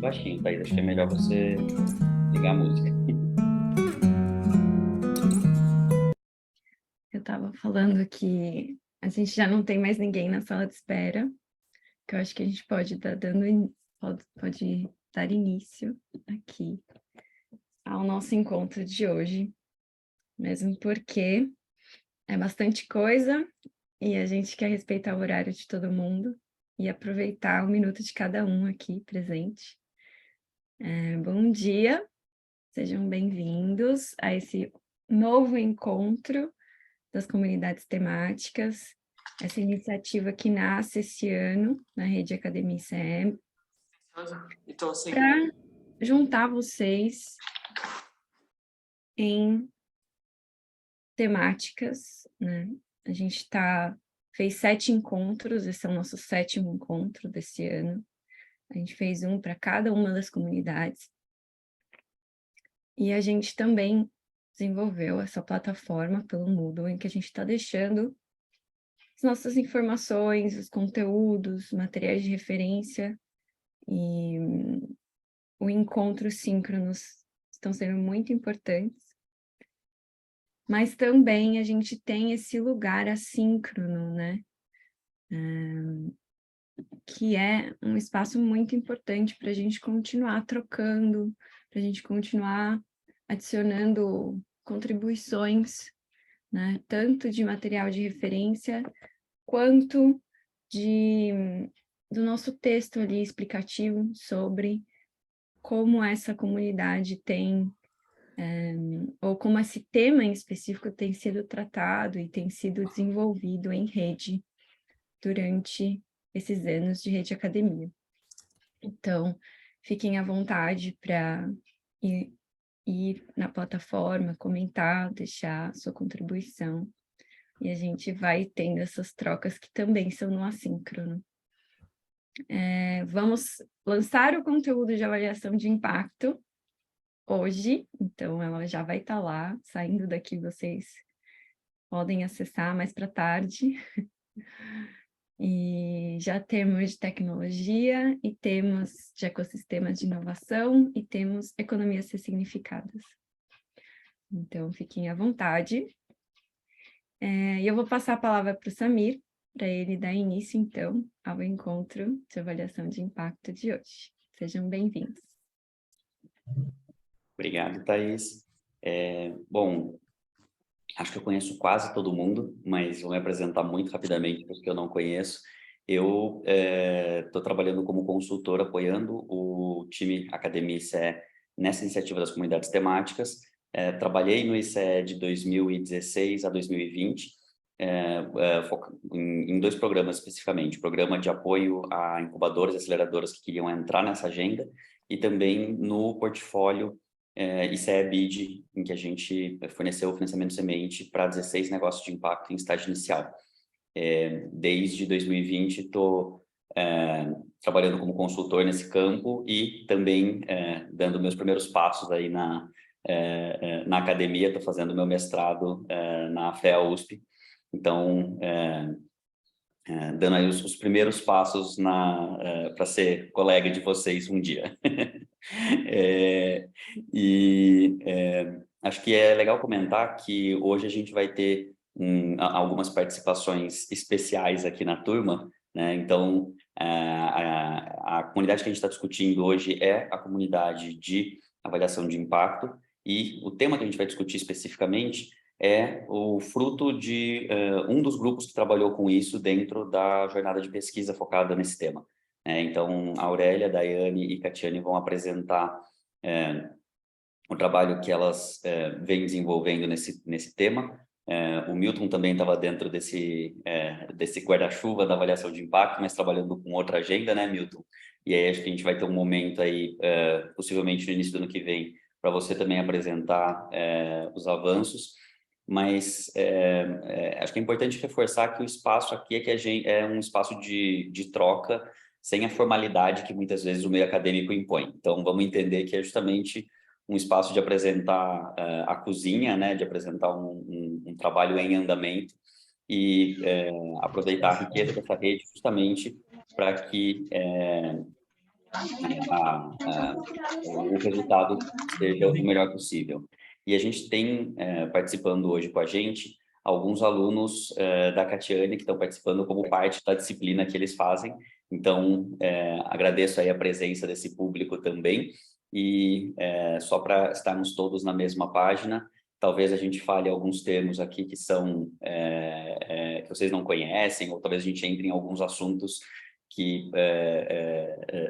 baixinho, Thaís. Acho que é melhor você ligar a música. Eu estava falando que a gente já não tem mais ninguém na sala de espera, que eu acho que a gente pode pode dar início aqui ao nosso encontro de hoje, mesmo porque é bastante coisa e a gente quer respeitar o horário de todo mundo e aproveitar 1 minuto de cada um aqui presente. Bom dia, sejam bem-vindos a esse novo encontro das comunidades temáticas, essa iniciativa que nasce esse ano na Rede Academia ICE, para juntar vocês em temáticas, né? A gente fez 7 encontros, esse é o nosso 7º encontro desse ano. A gente fez um para cada uma das comunidades. E a gente também desenvolveu essa plataforma pelo Moodle, em que a gente está deixando as nossas informações, os conteúdos, materiais de referência e o encontro síncronos estão sendo muito importantes. Mas também a gente tem esse lugar assíncrono, né? Que é um espaço muito importante para a gente continuar trocando, para a gente continuar adicionando contribuições, né? Tanto de material de referência, quanto do nosso texto ali explicativo sobre como essa comunidade tem, ou como esse tema em específico tem sido tratado e tem sido desenvolvido em rede durante esses anos de rede academia. Então, fiquem à vontade para ir na plataforma, comentar, deixar sua contribuição, e a gente vai tendo essas trocas que também são no assíncrono. Vamos lançar o conteúdo de avaliação de impacto hoje, então ela já vai estar lá, saindo daqui vocês podem acessar mais para tarde. E já temos de tecnologia, e temos de ecossistemas de inovação, e temos economias ressignificadas. Então, fiquem à vontade. E eu vou passar a palavra para o Samir, para ele dar início, então, ao encontro de avaliação de impacto de hoje. Sejam bem-vindos. Obrigado, Thaís. Bom, acho que eu conheço quase todo mundo, mas vou me apresentar muito rapidamente para os que eu não conheço. Eu estou trabalhando como consultor, apoiando o time Academia ICE nessa iniciativa das comunidades temáticas. Trabalhei no ICE de 2016 a 2020, em 2 programas especificamente. O programa de apoio a incubadoras e aceleradoras que queriam entrar nessa agenda, e também no portfólio ICE BID, em que a gente forneceu o financiamento semente para 16 negócios de impacto em estágio inicial. Desde 2020 estou trabalhando como consultor nesse campo e também dando meus primeiros passos aí na academia. Estou fazendo meu mestrado na FEA USP, então dando aí os primeiros passos para ser colega de vocês um dia. Acho que é legal comentar que hoje a gente vai ter algumas participações especiais aqui na turma, né? Então, a comunidade que a gente está discutindo hoje é a comunidade de avaliação de impacto, e o tema que a gente vai discutir especificamente é o fruto de um dos grupos que trabalhou com isso dentro da jornada de pesquisa focada nesse tema. Então, a Aurélia, a Daiane e Catiane vão apresentar o trabalho que elas vêm desenvolvendo nesse tema. O Milton também estava dentro desse guarda-chuva da avaliação de impacto, mas trabalhando com outra agenda, né, Milton? E aí acho que a gente vai ter um momento aí, possivelmente no início do ano que vem, para você também apresentar os avanços. Mas acho que é importante reforçar que o espaço aqui é um espaço de troca, sem a formalidade que muitas vezes o meio acadêmico impõe. Então, vamos entender que é justamente um espaço de apresentar a cozinha, né, de apresentar um trabalho em andamento, e aproveitar a riqueza dessa rede justamente para que o resultado seja o melhor possível. E a gente tem participando hoje com a gente alguns alunos da Catiane que estão participando como parte da disciplina que eles fazem. Então, agradeço aí a presença desse público também. E só para estarmos todos na mesma página, talvez a gente fale alguns termos aqui que são que vocês não conhecem, ou talvez a gente entre em alguns assuntos que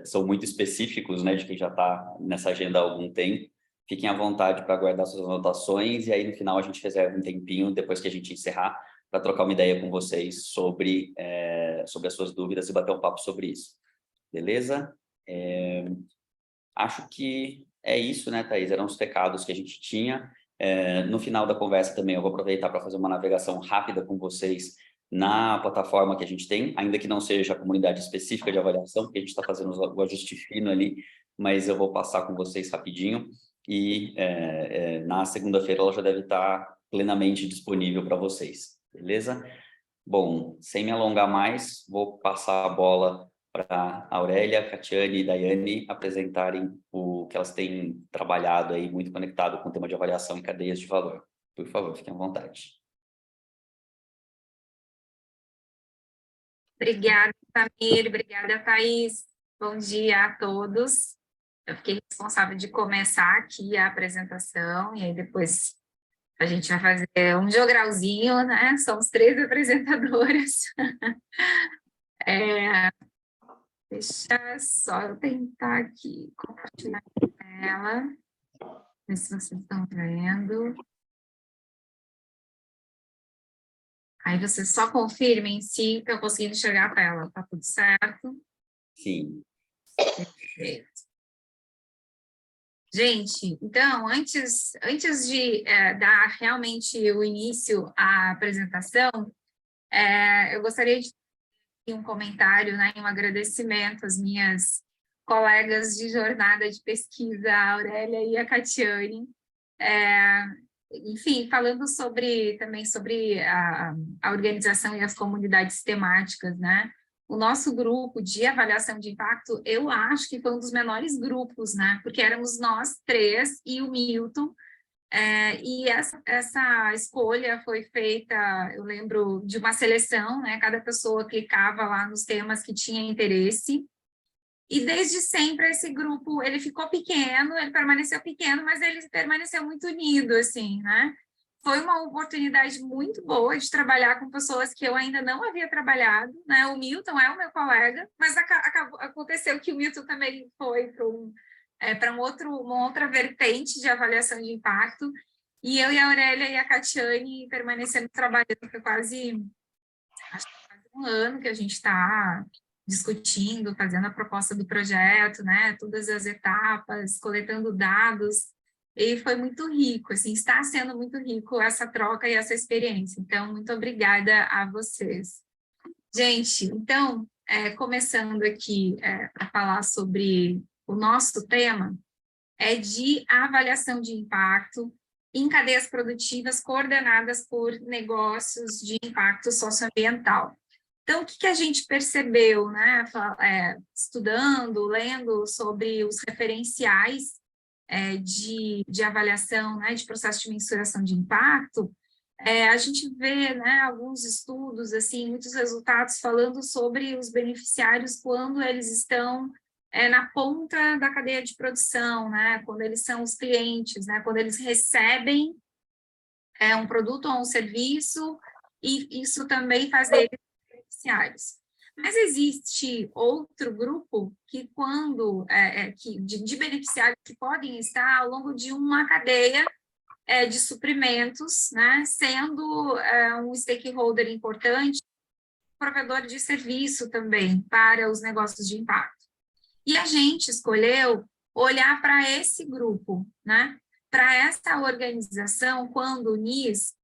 são muito específicos, né, de quem já está nessa agenda há algum tempo. Fiquem à vontade para guardar suas anotações e aí no final a gente reserva um tempinho, depois que a gente encerrar, para trocar uma ideia com vocês sobre as suas dúvidas e bater um papo sobre isso. Beleza? Acho que é isso, né, Thaís? Eram os recados que a gente tinha. No final da conversa também eu vou aproveitar para fazer uma navegação rápida com vocês na plataforma que a gente tem, ainda que não seja a comunidade específica de avaliação, porque a gente está fazendo o ajuste fino ali, mas eu vou passar com vocês rapidinho e na segunda-feira ela já deve estar plenamente disponível para vocês, beleza? Bom, sem me alongar mais, vou passar a bola para a Aurélia, Catiane e Daiane apresentarem o que elas têm trabalhado aí, muito conectado com o tema de avaliação em cadeias de valor. Por favor, fiquem à vontade. Obrigada, Samir. Obrigada, Thaís. Bom dia a todos. Eu fiquei responsável de começar aqui a apresentação, e aí depois a gente vai fazer um jogralzinho, né? Somos 3 apresentadoras. Deixa só eu tentar aqui compartilhar a tela. Ver se vocês estão vendo. Aí vocês só confirmem se estão conseguindo enxergar a tela. Tá tudo certo? Sim. Perfeito. Gente, então, antes de dar realmente o início à apresentação, eu gostaria de ter um comentário, né, um agradecimento às minhas colegas de jornada de pesquisa, a Aurélia e a Catiane, enfim, falando também sobre a organização e as comunidades temáticas, né? O nosso grupo de avaliação de impacto, eu acho que foi um dos menores grupos, né? Porque éramos nós 3 e o Milton, e essa escolha foi feita, eu lembro de uma seleção, né? Cada pessoa clicava lá nos temas que tinha interesse, e desde sempre esse grupo, ele ficou pequeno, ele permaneceu pequeno, mas ele permaneceu muito unido, assim, né? Foi uma oportunidade muito boa de trabalhar com pessoas que eu ainda não havia trabalhado, né? O Milton é o meu colega, mas aconteceu que o Milton também foi para uma outra vertente de avaliação de impacto, e eu e a Aurélia e a Catiane permanecemos trabalhando por quase um ano que a gente está discutindo, fazendo a proposta do projeto, né, todas as etapas, coletando dados, e foi muito rico, assim, está sendo muito rico essa troca e essa experiência. Então, muito obrigada a vocês. Gente, então, começando aqui para falar sobre o nosso tema, é de avaliação de impacto em cadeias produtivas coordenadas por negócios de impacto socioambiental. Então, o que a gente percebeu, né, estudando, lendo sobre os referenciais de avaliação, né, de processo de mensuração de impacto, a gente vê, né, alguns estudos, assim, muitos resultados falando sobre os beneficiários quando eles estão na ponta da cadeia de produção, né, quando eles são os clientes, né, quando eles recebem um produto ou um serviço, e isso também faz eles beneficiários. Mas existe outro grupo que de beneficiários que podem estar ao longo de uma cadeia de suprimentos, né, sendo um stakeholder importante, provedor de serviço também para os negócios de impacto. E a gente escolheu olhar para esse grupo, né, para essa organização, quando unis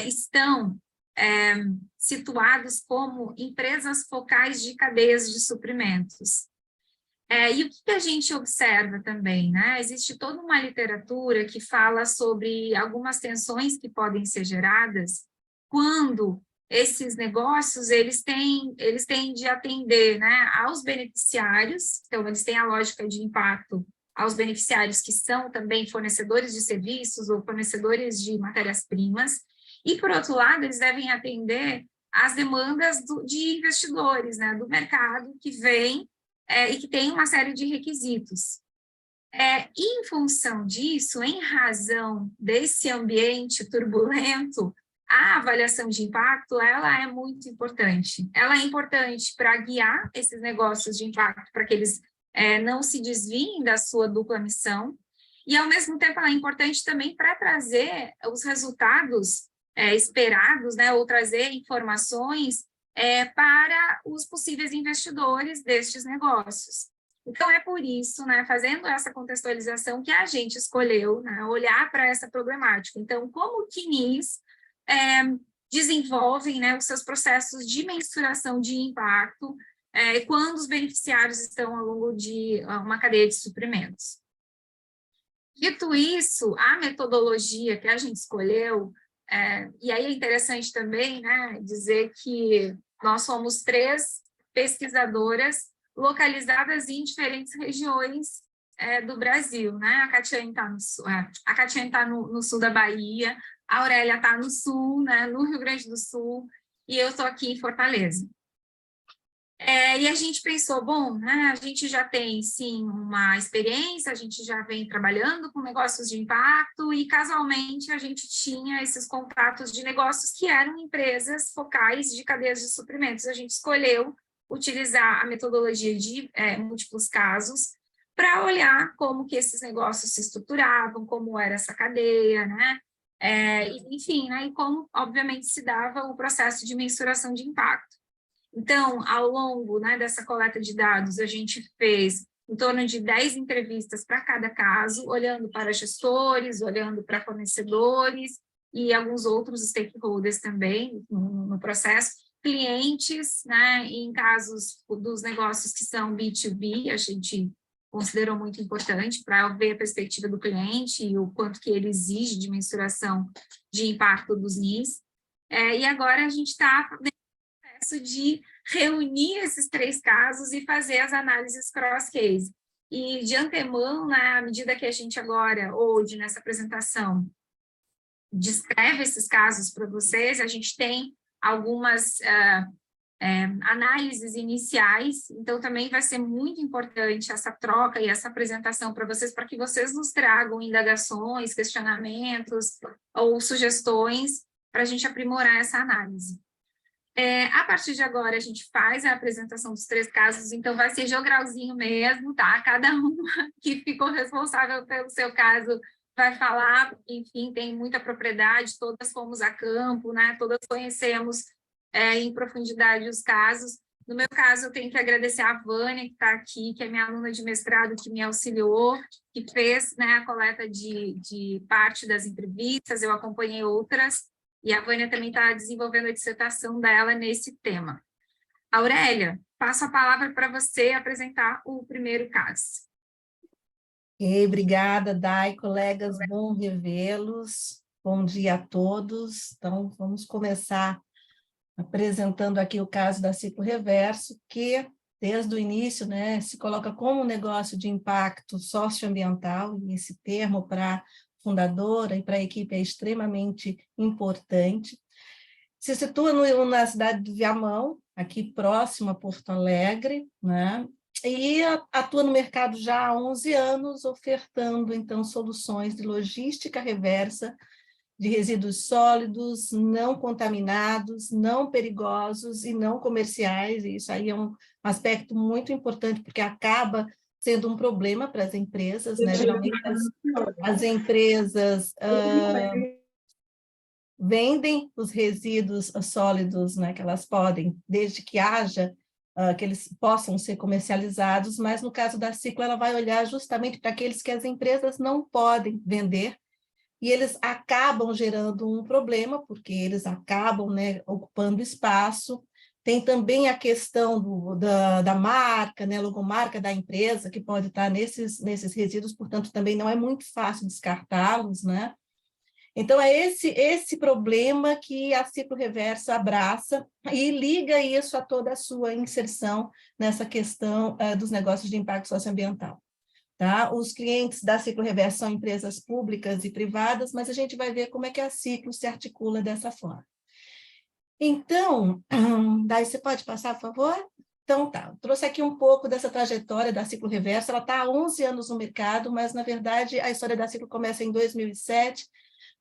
estão situados como empresas focais de cadeias de suprimentos. E o que a gente observa também, né? Existe toda uma literatura que fala sobre algumas tensões que podem ser geradas quando esses negócios, eles têm de atender, né, aos beneficiários, então eles têm a lógica de impacto aos beneficiários que são também fornecedores de serviços ou fornecedores de matérias-primas, e, por outro lado, eles devem atender às demandas de investidores, né, do mercado que vem e que tem uma série de requisitos. E, em função disso, em razão desse ambiente turbulento, a avaliação de impacto, ela é muito importante. Ela é importante para guiar esses negócios de impacto, para que eles não se desviem da sua dupla missão, e, ao mesmo tempo, ela é importante também para trazer os resultados esperados, né, ou trazer informações para os possíveis investidores destes negócios. Então, é por isso, né, fazendo essa contextualização, que a gente escolheu, né, olhar para essa problemática. Então, como o CNIS desenvolvem, né, os seus processos de mensuração de impacto quando os beneficiários estão ao longo de uma cadeia de suprimentos. Dito isso, a metodologia que a gente escolheu, e aí é interessante também, né, dizer que nós somos 3 pesquisadoras localizadas em diferentes regiões do Brasil, né? A Catiane está no sul da Bahia, a Aurélia está no sul, né, no Rio Grande do Sul, e eu estou aqui em Fortaleza. E a gente pensou, bom, né, a gente já tem, sim, uma experiência, a gente já vem trabalhando com negócios de impacto e, casualmente, a gente tinha esses contatos de negócios que eram empresas focais de cadeias de suprimentos. A gente escolheu utilizar a metodologia de múltiplos casos para olhar como que esses negócios se estruturavam, como era essa cadeia, né? Enfim, né, e como, obviamente, se dava o processo de mensuração de impacto. Então, ao longo, né, dessa coleta de dados, a gente fez em torno de 10 entrevistas para cada caso, olhando para gestores, olhando para fornecedores e alguns outros stakeholders também no processo, clientes, né, em casos dos negócios que são B2B, a gente considerou muito importante para ver a perspectiva do cliente e o quanto que ele exige de mensuração de impacto dos NIS. E agora a gente está de reunir esses 3 casos e fazer as análises cross-case. E, de antemão, né, à medida que a gente agora, hoje, nessa apresentação, descreve esses casos para vocês, a gente tem algumas análises iniciais, então também vai ser muito importante essa troca e essa apresentação para vocês, para que vocês nos tragam indagações, questionamentos ou sugestões para a gente aprimorar essa análise. A partir de agora, a gente faz a apresentação dos 3 casos, então vai ser jogralzinho mesmo, tá? Cada um que ficou responsável pelo seu caso vai falar, enfim, tem muita propriedade, todas fomos a campo, né? Todas conhecemos em profundidade os casos. No meu caso, eu tenho que agradecer a Vânia, que está aqui, que é minha aluna de mestrado, que me auxiliou, que fez, né, a coleta de parte das entrevistas, eu acompanhei outras, e a Vânia também está desenvolvendo a dissertação dela nesse tema. Aurélia, passo a palavra para você apresentar o primeiro caso. Obrigada, Dai, colegas, bom revê-los. Bom dia a todos. Então, vamos começar apresentando aqui o caso da Ciclo Reverso, que, desde o início, né, se coloca como um negócio de impacto socioambiental, e esse termo para fundadora e para a equipe é extremamente importante. Se situa na cidade de Viamão, aqui próximo a Porto Alegre, né? E atua no mercado já há 11 anos, ofertando, então, soluções de logística reversa de resíduos sólidos, não contaminados, não perigosos e não comerciais, e isso aí é um aspecto muito importante, porque acaba sendo um problema para as empresas, né? Geralmente as empresas vendem os resíduos sólidos, né, que elas podem, desde que haja, que eles possam ser comercializados, mas no caso da Ciclo, ela vai olhar justamente para aqueles que as empresas não podem vender, e eles acabam gerando um problema, porque eles acabam, né, ocupando espaço. Tem também a questão da marca, né, logomarca da empresa, que pode estar nesses resíduos, portanto, também não é muito fácil descartá-los, né? Então, é esse problema que a Ciclo Reverso abraça e liga isso a toda a sua inserção nessa questão dos negócios de impacto socioambiental. Tá? Os clientes da Ciclo Reverso são empresas públicas e privadas, mas a gente vai ver como é que a Ciclo se articula dessa forma. Então, daí você pode passar, por favor? Então, tá, trouxe aqui um pouco dessa trajetória da Ciclo Reverso, ela está há 11 anos no mercado, mas, na verdade, a história da Ciclo começa em 2007,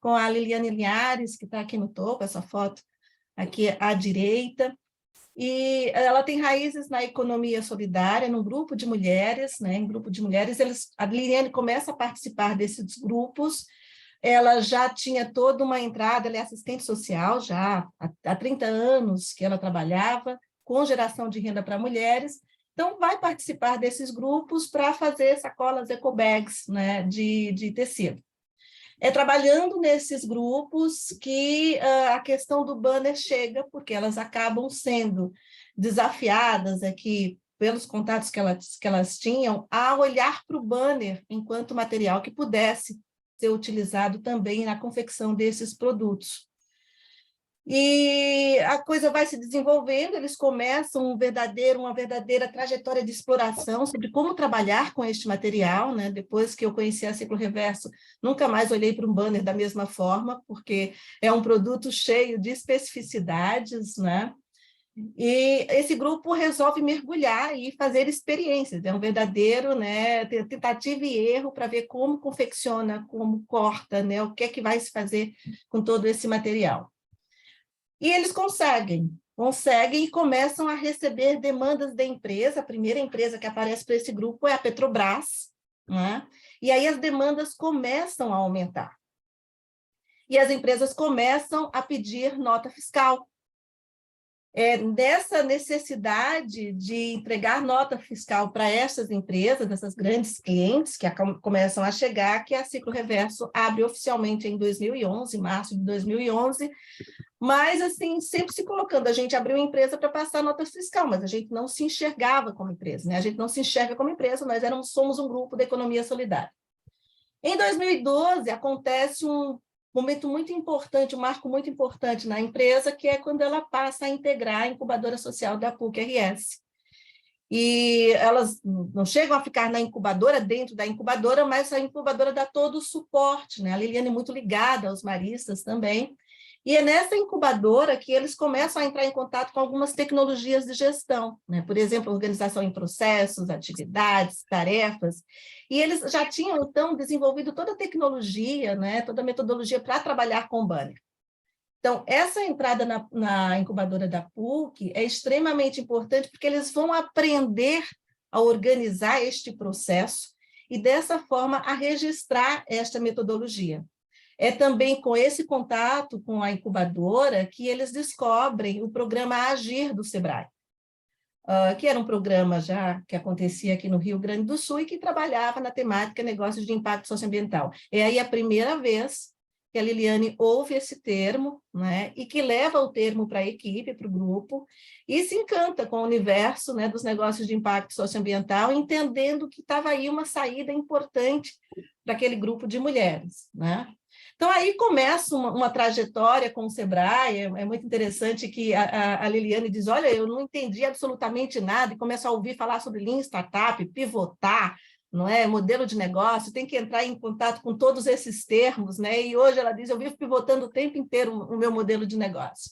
com a Liliane Linhares, que está aqui no topo, essa foto aqui à direita, e ela tem raízes na economia solidária, num grupo de mulheres, né, em grupo de mulheres, a Liliane começa a participar desses grupos, ela já tinha toda uma entrada, ela é assistente social já há 30 anos que ela trabalhava com geração de renda para mulheres, então vai participar desses grupos para fazer sacolas ecobags, né, de tecido. É trabalhando nesses grupos que a questão do banner chega, porque elas acabam sendo desafiadas aqui pelos contatos que elas tinham, a olhar para o banner enquanto material que pudesse ser utilizado também na confecção desses produtos. E a coisa vai se desenvolvendo, eles começam uma verdadeira trajetória de exploração sobre como trabalhar com este material, né? Depois que eu conheci a Ciclo Reverso, nunca mais olhei para um banner da mesma forma, porque é um produto cheio de especificidades, né? E esse grupo resolve mergulhar e fazer experiências, é um verdadeiro, né, tentativa e erro para ver como confecciona, como corta, né, o que é que vai se fazer com todo esse material. E eles conseguem e começam a receber demandas da empresa. A primeira empresa que aparece para esse grupo é a Petrobras, né? E aí as demandas começam a aumentar. E as empresas começam a pedir nota fiscal. Dessa necessidade de entregar nota fiscal para essas empresas, dessas grandes clientes que começam a chegar, que a Ciclo Reverso abre oficialmente em 2011, março de 2011, mas, assim, sempre se colocando, a gente abriu uma empresa para passar nota fiscal, mas a gente não se enxergava como empresa, né? A gente não se enxerga como empresa, nós somos um grupo da economia solidária. Em 2012, acontece um momento muito importante, um marco muito importante na empresa, que é quando ela passa a integrar a incubadora social da PUC-RS. E elas não chegam a ficar na incubadora, dentro da incubadora, mas a incubadora dá todo o suporte, né? A Liliane é muito ligada aos maristas também, e é nessa incubadora que eles começam a entrar em contato com algumas tecnologias de gestão, né? Por exemplo, organização em processos, atividades, tarefas, e eles já tinham, então, desenvolvido toda a tecnologia, né? Toda a metodologia para trabalhar com banner. Então, essa entrada na incubadora da PUC é extremamente importante, porque eles vão aprender a organizar este processo e, dessa forma, a registrar esta metodologia. É também com esse contato com a incubadora que eles descobrem o programa Agir do Sebrae, que era um programa já que acontecia aqui no Rio Grande do Sul e que trabalhava na temática negócios de impacto socioambiental. É aí a primeira vez que a Liliane ouve esse termo, né, e que leva o termo para a equipe, para o grupo, e se encanta com o universo, né, dos negócios de impacto socioambiental, entendendo que estava aí uma saída importante para aquele grupo de mulheres, né? Então, aí começa uma trajetória com o Sebrae, é muito interessante que a Liliane diz, olha, eu não entendi absolutamente nada, e começa a ouvir falar sobre Lean Startup, pivotar, não é? Modelo de negócio, tem que entrar em contato com todos esses termos, né? E hoje ela diz, eu vivo pivotando o tempo inteiro o meu modelo de negócio.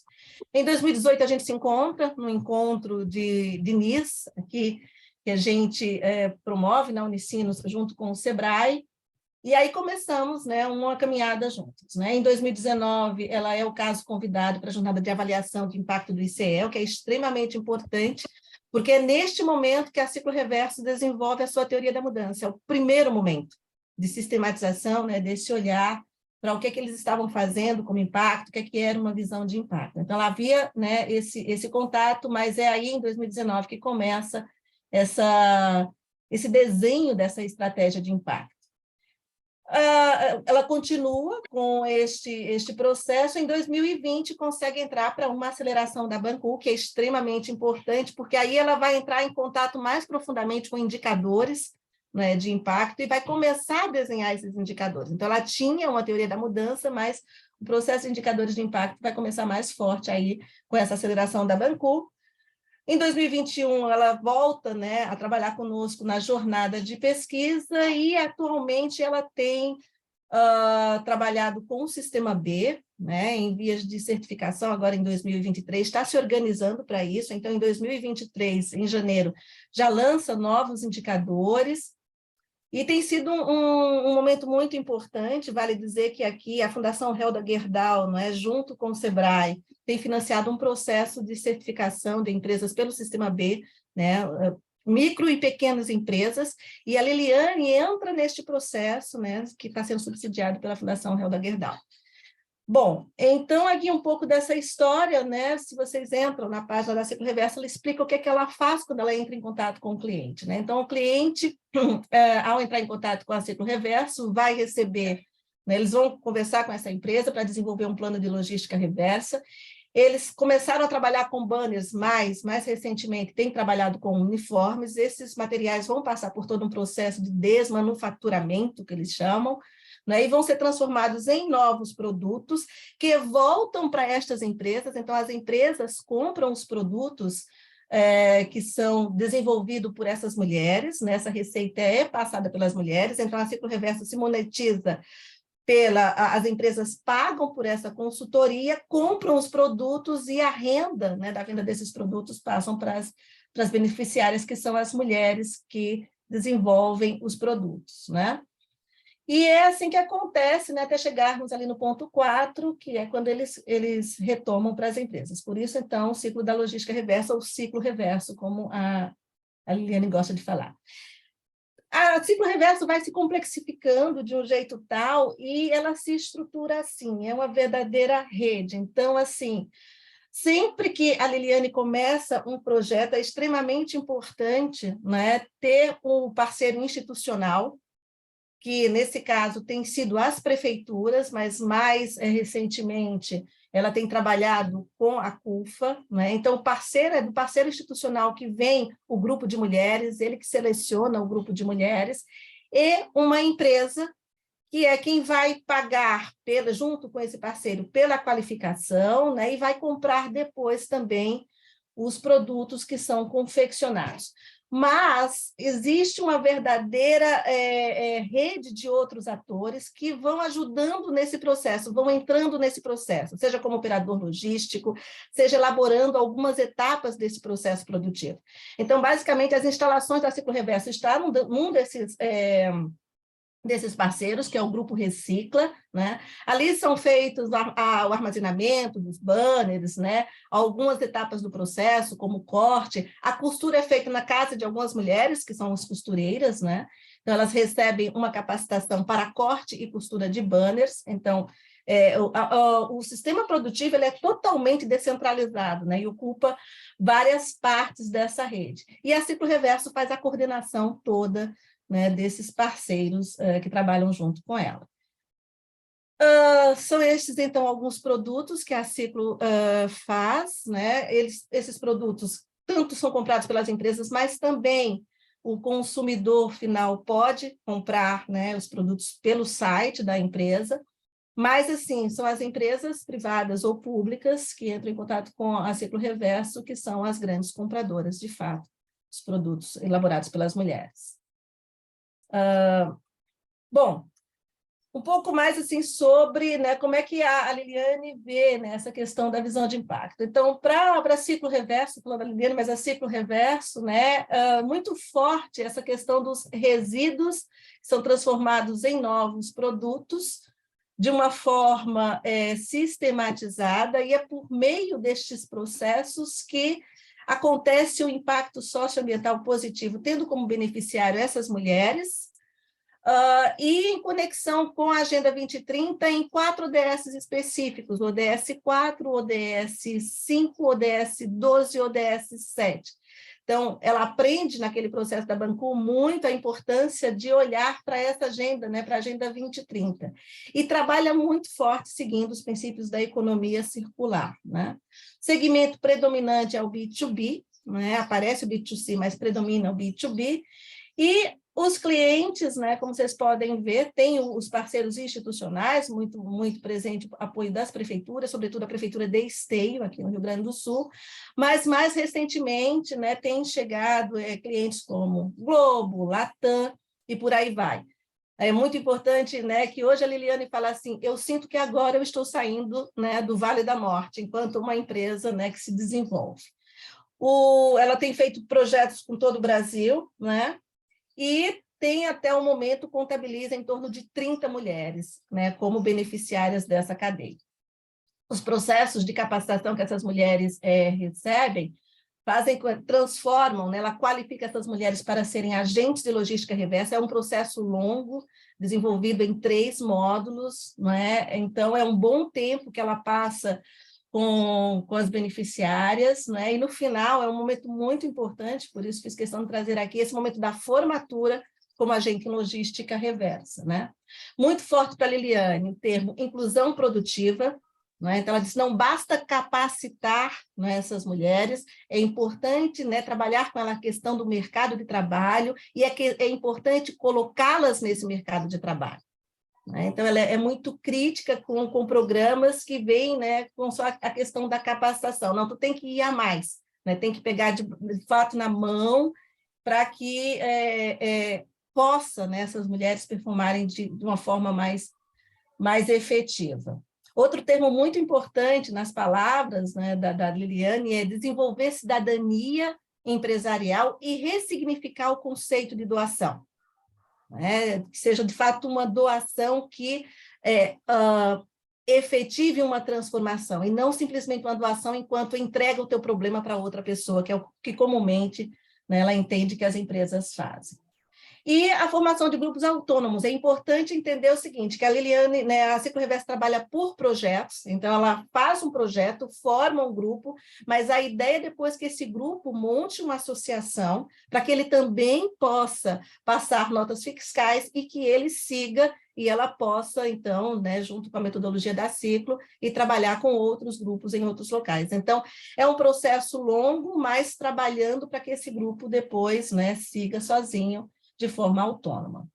Em 2018, a gente se encontra no encontro de NIS, aqui, que a gente promove na Unicinos junto com o Sebrae, e aí começamos, né, uma caminhada juntos, né? Em 2019, ela é o caso convidado para a jornada de avaliação de impacto do ICE, que é extremamente importante, porque é neste momento que a Ciclo Reverso desenvolve a sua teoria da mudança, é o primeiro momento de sistematização, né, desse olhar para o que eles estavam fazendo como impacto, o que era uma visão de impacto. Então, havia, né, esse contato, mas é aí em 2019 que começa esse desenho dessa estratégia de impacto. Ela continua com este processo, em 2020 consegue entrar para uma aceleração da Banco, que é extremamente importante, porque aí ela vai entrar em contato mais profundamente com indicadores, né, de impacto e vai começar a desenhar esses indicadores. Então, ela tinha uma teoria da mudança, mas o processo de indicadores de impacto vai começar mais forte aí com essa aceleração da Banco. Em 2021, ela volta, né, a trabalhar conosco na jornada de pesquisa e, atualmente, ela tem trabalhado com o Sistema B, né, em vias de certificação, agora em 2023, está se organizando para isso. Então, em 2023, em janeiro, já lança novos indicadores, e tem sido um momento muito importante. Vale dizer que aqui a Fundação Helda Gerdau, não é, junto com o SEBRAE, tem financiado um processo de certificação de empresas pelo Sistema B, né, micro e pequenas empresas, e a Liliane entra neste processo, né, que está sendo subsidiado pela Fundação Helda Gerdau. Bom, então aqui um pouco dessa história, né? Se vocês entram na página da Ciclo Reverso, ela explica o que é que ela faz quando ela entra em contato com o cliente, né? Então, o cliente, ao entrar em contato com a Ciclo Reverso, vai receber, né, eles vão conversar com essa empresa para desenvolver um plano de logística reversa. Eles começaram a trabalhar com banners mais recentemente, têm trabalhado com uniformes. Esses materiais vão passar por todo um processo de desmanufaturamento, que eles chamam, né, e vão ser transformados em novos produtos que voltam para estas empresas. Então, as empresas compram os produtos que são desenvolvidos por essas mulheres, né, essa receita é passada pelas mulheres. Então, a Ciclo Reverso se monetiza as empresas pagam por essa consultoria, compram os produtos e a renda, né, da venda desses produtos passam para as beneficiárias, que são as mulheres que desenvolvem os produtos, né? E é assim que acontece, né, até chegarmos ali no ponto 4, que é quando eles retomam para as empresas. Por isso, então, o ciclo da logística reversa, ou ciclo reverso, como a Liliane gosta de falar. A ciclo reverso vai se complexificando de um jeito tal e ela se estrutura assim, é uma verdadeira rede. Então, assim, sempre que a Liliane começa um projeto, é extremamente importante, né, ter um parceiro institucional, que nesse caso tem sido as prefeituras, mas mais recentemente ela tem trabalhado com a CUFA, né? Então, é do parceiro institucional que vem o grupo de mulheres, ele que seleciona o grupo de mulheres, e uma empresa que é quem vai pagar, junto com esse parceiro, pela qualificação, né? E vai comprar depois também os produtos que são confeccionados. Mas existe uma verdadeira rede de outros atores que vão ajudando nesse processo, vão entrando nesse processo, seja como operador logístico, seja elaborando algumas etapas desse processo produtivo. Então, basicamente, as instalações da Ciclo Reverso estão num desses parceiros, que é o Grupo Recicla, né? Ali são feitos o armazenamento dos banners, né? Algumas etapas do processo, como corte. A costura é feita na casa de algumas mulheres, que são as costureiras, né? Então, elas recebem uma capacitação para corte e costura de banners. Então, o sistema produtivo ele é totalmente descentralizado, né? E ocupa várias partes dessa rede. E a Ciclo Reverso faz a coordenação toda, né, desses parceiros que trabalham junto com ela. São estes, então, alguns produtos que a Ciclo faz, né? Esses produtos tanto são comprados pelas empresas, mas também o consumidor final pode comprar, né, os produtos pelo site da empresa, mas, assim, são as empresas privadas ou públicas que entram em contato com a Ciclo Reverso, que são as grandes compradoras, de fato, dos produtos elaborados pelas mulheres. Bom, um pouco mais assim sobre, né, como é que a Liliane vê, né, essa questão da visão de impacto. Então, para a Ciclo Reverso, falando da Liliane, mas a Ciclo Reverso, né, muito forte essa questão dos resíduos que são transformados em novos produtos de uma forma sistematizada, e é por meio destes processos que acontece o impacto socioambiental positivo, tendo como beneficiário essas mulheres, e em conexão com a Agenda 2030 em 4 ODS específicos, ODS 4, ODS 5, ODS 12 e ODS 7. Então, ela aprende naquele processo da Banco muito a importância de olhar para essa agenda, né, para a Agenda 2030, e trabalha muito forte seguindo os princípios da economia circular, né? Segmento predominante é o B2B, né? Aparece o B2C, mas predomina o B2B, e Os clientes, né, como vocês podem ver, tem os parceiros institucionais, muito presente o apoio das prefeituras, sobretudo a Prefeitura de Esteio, aqui no Rio Grande do Sul, mas mais recentemente, né, tem chegado clientes como Globo, Latam e por aí vai. É muito importante, né, que hoje a Liliane fala assim, eu sinto que agora eu estou saindo, né, do Vale da Morte, enquanto uma empresa, né, que se desenvolve. Ela tem feito projetos com todo o Brasil, né, e tem até o momento, contabiliza em torno de 30 mulheres, né, como beneficiárias dessa cadeia. Os processos de capacitação que essas mulheres recebem transformam, né, ela qualifica essas mulheres para serem agentes de logística reversa, é um processo longo, desenvolvido em 3 módulos, né? Então é um bom tempo que ela passa com as beneficiárias, né? E no final é um momento muito importante, por isso fiz questão de trazer aqui esse momento da formatura como agente em logística reversa, né? Muito forte para a Liliane o termo inclusão produtiva, né? Então ela diz, não basta capacitar, né, essas mulheres, é importante, né, trabalhar com ela a questão do mercado de trabalho e é importante colocá-las nesse mercado de trabalho. Então, ela é muito crítica com programas que vêm, né, com só a questão da capacitação. Não, tu tem que ir a mais, né, tem que pegar de fato na mão para que possa, né, essas mulheres performarem de uma forma mais efetiva. Outro termo muito importante nas palavras, né, da Liliane é desenvolver cidadania empresarial e ressignificar o conceito de doação. Que seja, de fato, uma doação que efetive uma transformação, e não simplesmente uma doação enquanto entrega o teu problema para outra pessoa, que é o que comumente, né, ela entende que as empresas fazem. E a formação de grupos autônomos. É importante entender o seguinte, que a Liliane, né, a Ciclo Reverso trabalha por projetos, então ela faz um projeto, forma um grupo, mas a ideia é depois que esse grupo monte uma associação para que ele também possa passar notas fiscais e que ele siga e ela possa, então, né, junto com a metodologia da Ciclo, e trabalhar com outros grupos em outros locais. Então, é um processo longo, mas trabalhando para que esse grupo depois, né, siga sozinho, de forma autônoma.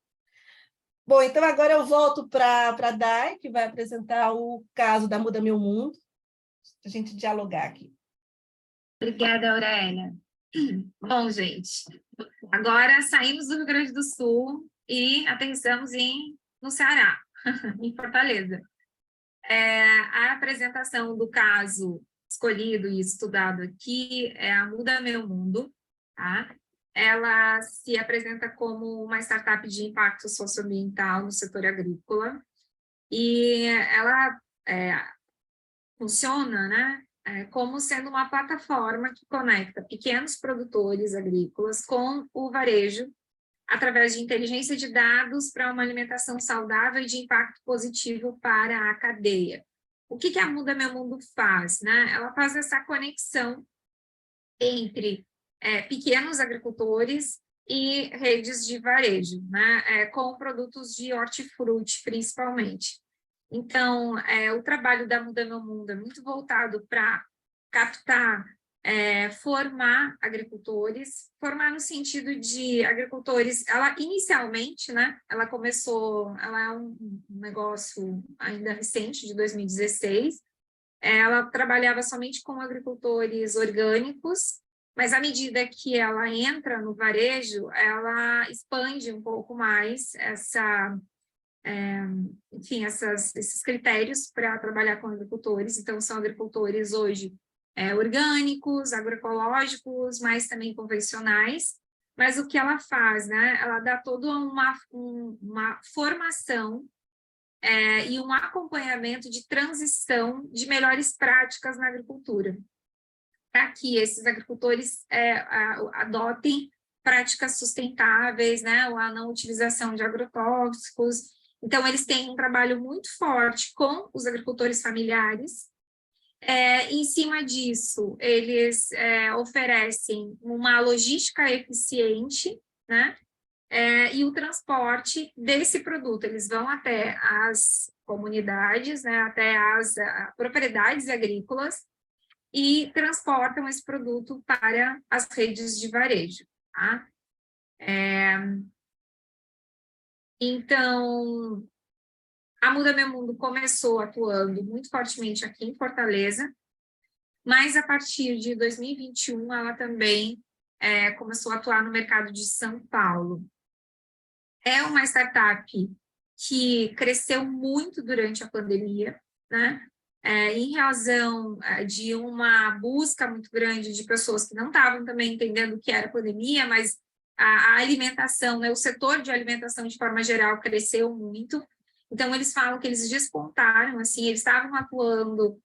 Bom, então agora eu volto para a Dai, que vai apresentar o caso da Muda Meu Mundo, para a gente dialogar aqui. Obrigada, Aurélia. Bom, gente, agora saímos do Rio Grande do Sul e aterrissamos no Ceará, em Fortaleza. A apresentação do caso escolhido e estudado aqui é a Muda Meu Mundo, tá? Ela se apresenta como uma startup de impacto socioambiental no setor agrícola e ela funciona, né, como sendo uma plataforma que conecta pequenos produtores agrícolas com o varejo através de inteligência de dados para uma alimentação saudável e de impacto positivo para a cadeia. O que a Muda Meu Mundo faz? Né? Ela faz essa conexão entre pequenos agricultores e redes de varejo, né? Com produtos de hortifruti, principalmente. Então, o trabalho da Muda Meu Mundo é muito voltado para captar, formar agricultores, formar no sentido de agricultores, ela inicialmente, né, ela é um negócio ainda recente, de 2016, ela trabalhava somente com agricultores orgânicos, mas à medida que ela entra no varejo, ela expande um pouco mais enfim, esses critérios para trabalhar com agricultores. Então, são agricultores hoje orgânicos, agroecológicos, mas também convencionais. Mas o que ela faz, né? Ela dá toda uma formação e um acompanhamento de transição de melhores práticas na agricultura, para que esses agricultores adotem práticas sustentáveis, né, a não utilização de agrotóxicos. Então, eles têm um trabalho muito forte com os agricultores familiares. Em cima disso, eles oferecem uma logística eficiente, né, e o transporte desse produto. Eles vão até as comunidades, né, até as propriedades agrícolas, e transportam esse produto para as redes de varejo. Tá? Então, a Muda Meu Mundo começou atuando muito fortemente aqui em Fortaleza, mas a partir de 2021 ela também começou a atuar no mercado de São Paulo. É uma startup que cresceu muito durante a pandemia, né? Em razão de uma busca muito grande de pessoas que não estavam também entendendo o que era pandemia, mas a alimentação, né, o setor de alimentação de forma geral cresceu muito. Então, eles falam que eles despontaram, assim, eles estavam atuando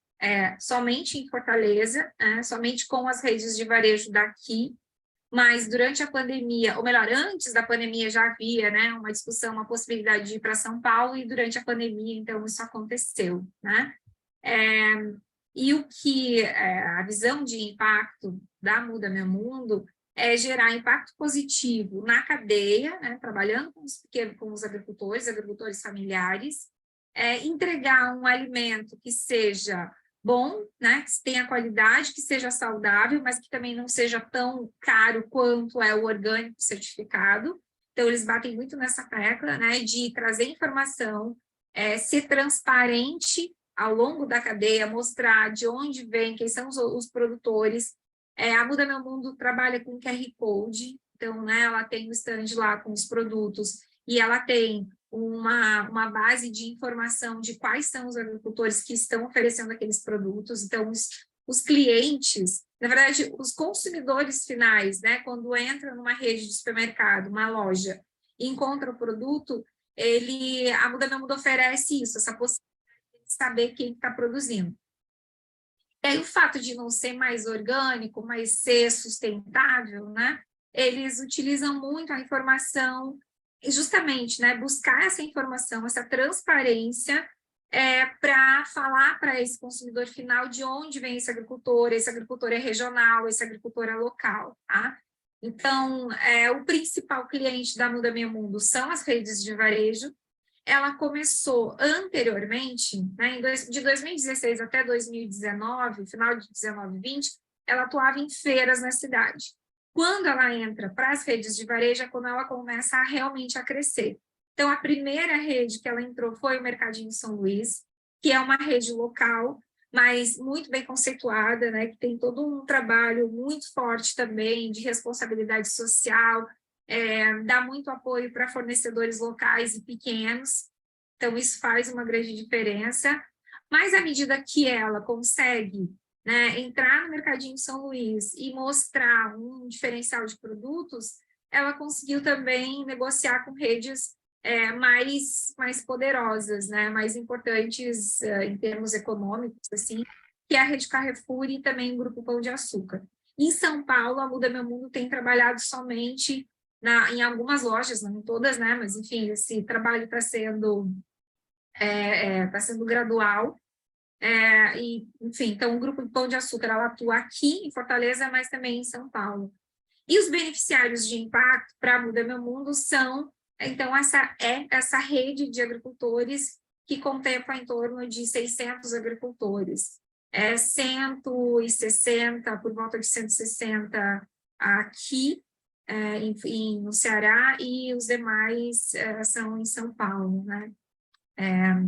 somente em Fortaleza, somente com as redes de varejo daqui, mas durante a pandemia, ou melhor, antes da pandemia já havia, né, uma discussão, uma possibilidade de ir para São Paulo, e durante a pandemia, então, isso aconteceu, né? E o que a visão de impacto da Muda Meu Mundo é gerar impacto positivo na cadeia, né, trabalhando com os agricultores familiares, entregar um alimento que seja bom, né, que tenha qualidade, que seja saudável, mas que também não seja tão caro quanto é o orgânico certificado. Então, eles batem muito nessa tecla, né, de trazer informação, ser transparente ao longo da cadeia, mostrar de onde vem, quem são os produtores. A Muda Meu Mundo trabalha com QR Code, então, né, ela tem um stand lá com os produtos, e ela tem uma base de informação de quais são os agricultores que estão oferecendo aqueles produtos. Então, os clientes, na verdade, os consumidores finais, né, quando entra numa rede de supermercado, uma loja, e encontra o produto, a Muda Meu Mundo oferece isso, essa possibilidade de saber quem está produzindo. E aí, o fato de não ser mais orgânico, mas ser sustentável, né, eles utilizam muito a informação, justamente, né, buscar essa informação, essa transparência, para falar para esse consumidor final de onde vem esse agricultor é regional, esse agricultor é local, tá? Então, o principal cliente da Muda Meu Mundo são as redes de varejo. Ela começou anteriormente, né, de 2016 até 2019, final de 19 e 20, ela atuava em feiras na cidade. Quando ela entra para as redes de varejo, é quando ela começa realmente a crescer. Então, a primeira rede que ela entrou foi o Mercadinho São Luís, que é uma rede local, mas muito bem conceituada, né, que tem todo um trabalho muito forte também de responsabilidade social, dá muito apoio para fornecedores locais e pequenos, então isso faz uma grande diferença. Mas à medida que ela consegue, né, entrar no Mercadinho São Luís e mostrar um diferencial de produtos, ela conseguiu também negociar com redes mais poderosas, né, mais importantes em termos econômicos, assim, que é a Rede Carrefour e também o Grupo Pão de Açúcar. Em São Paulo, a Muda Meu Mundo tem trabalhado somente em algumas lojas, não em todas, né, mas enfim, esse trabalho está sendo gradual. E, enfim, então o Grupo Pão de Açúcar ela atua aqui em Fortaleza, mas também em São Paulo. E os beneficiários de impacto para a Muda Meu Mundo são, então, essa rede de agricultores que contempla em torno de 600 agricultores. 160, por volta de 160 aqui, no Ceará, e os demais são em São Paulo, né?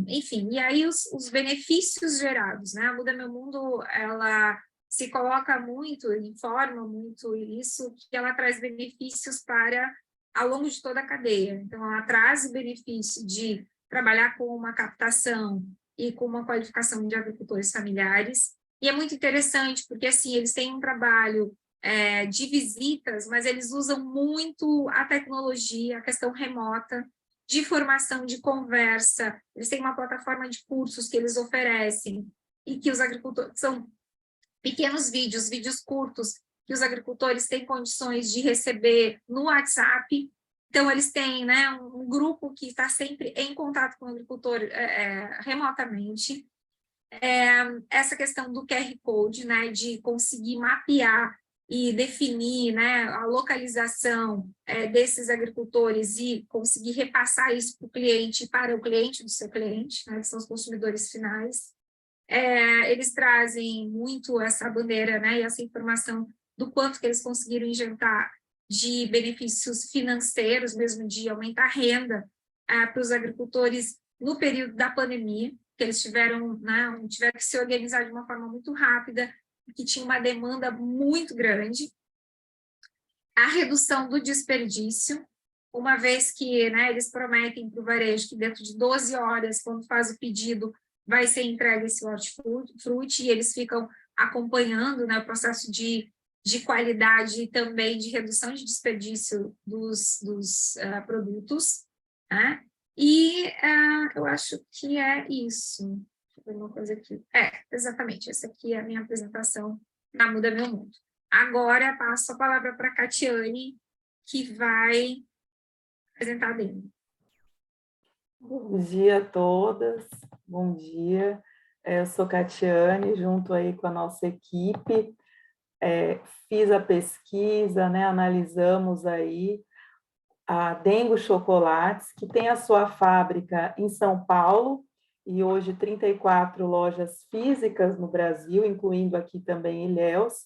Enfim, e aí os benefícios gerados, né? A Muda Meu Mundo, ela se coloca muito, informa muito isso, que ela traz benefícios ao longo de toda a cadeia. Então, ela traz o benefício de trabalhar com uma captação e com uma qualificação de agricultores familiares, e é muito interessante, porque, assim, eles têm um trabalho de visitas, mas eles usam muito a tecnologia, a questão remota, de formação, de conversa. Eles têm uma plataforma de cursos que eles oferecem, e que os agricultores são pequenos vídeos curtos, que os agricultores têm condições de receber no WhatsApp. Então, eles têm, né, um grupo que está sempre em contato com o agricultor remotamente. Essa questão do QR Code, né, de conseguir mapear e definir, né, a localização desses agricultores e conseguir repassar isso para o cliente do seu cliente, né, que são os consumidores finais. Eles trazem muito essa bandeira, né, e essa informação do quanto que eles conseguiram injetar de benefícios financeiros, mesmo de aumentar a renda para os agricultores no período da pandemia, que eles tiveram que se organizar de uma forma muito rápida, que tinha uma demanda muito grande. A redução do desperdício, uma vez que, né, eles prometem para o varejo que dentro de 12 horas, quando faz o pedido, vai ser entregue esse hortifruti, e eles ficam acompanhando, né, o processo de qualidade e também de redução de desperdício dos produtos, né? E eu acho que é isso. Deixa eu ver uma coisa aqui. Exatamente, essa aqui é a minha apresentação na Muda Meu Mundo. Agora, passo a palavra para a Catiane, que vai apresentar a Dengue. Bom dia a todas, bom dia. Eu sou Catiane, junto aí com a nossa equipe. Fiz a pesquisa, né, analisamos aí a Dengo Chocolates, que tem a sua fábrica em São Paulo, e hoje 34 lojas físicas no Brasil, incluindo aqui também Ilhéus.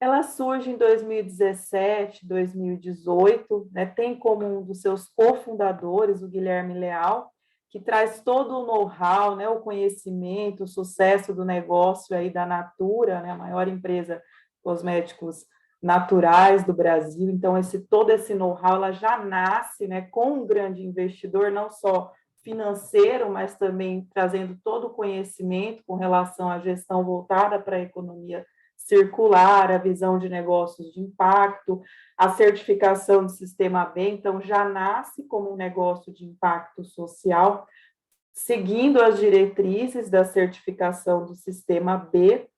Ela surge em 2017, 2018, né, tem como um dos seus cofundadores o Guilherme Leal, que traz todo o know-how, né, o conhecimento, o sucesso do negócio aí da Natura, né, a maior empresa de cosméticos naturais do Brasil. Então, todo esse know-how ela já nasce, né, com um grande investidor, não só financeiro, mas também trazendo todo o conhecimento com relação à gestão voltada para a economia circular, a visão de negócios de impacto, a certificação do Sistema B. Então, já nasce como um negócio de impacto social, seguindo as diretrizes da certificação do Sistema B,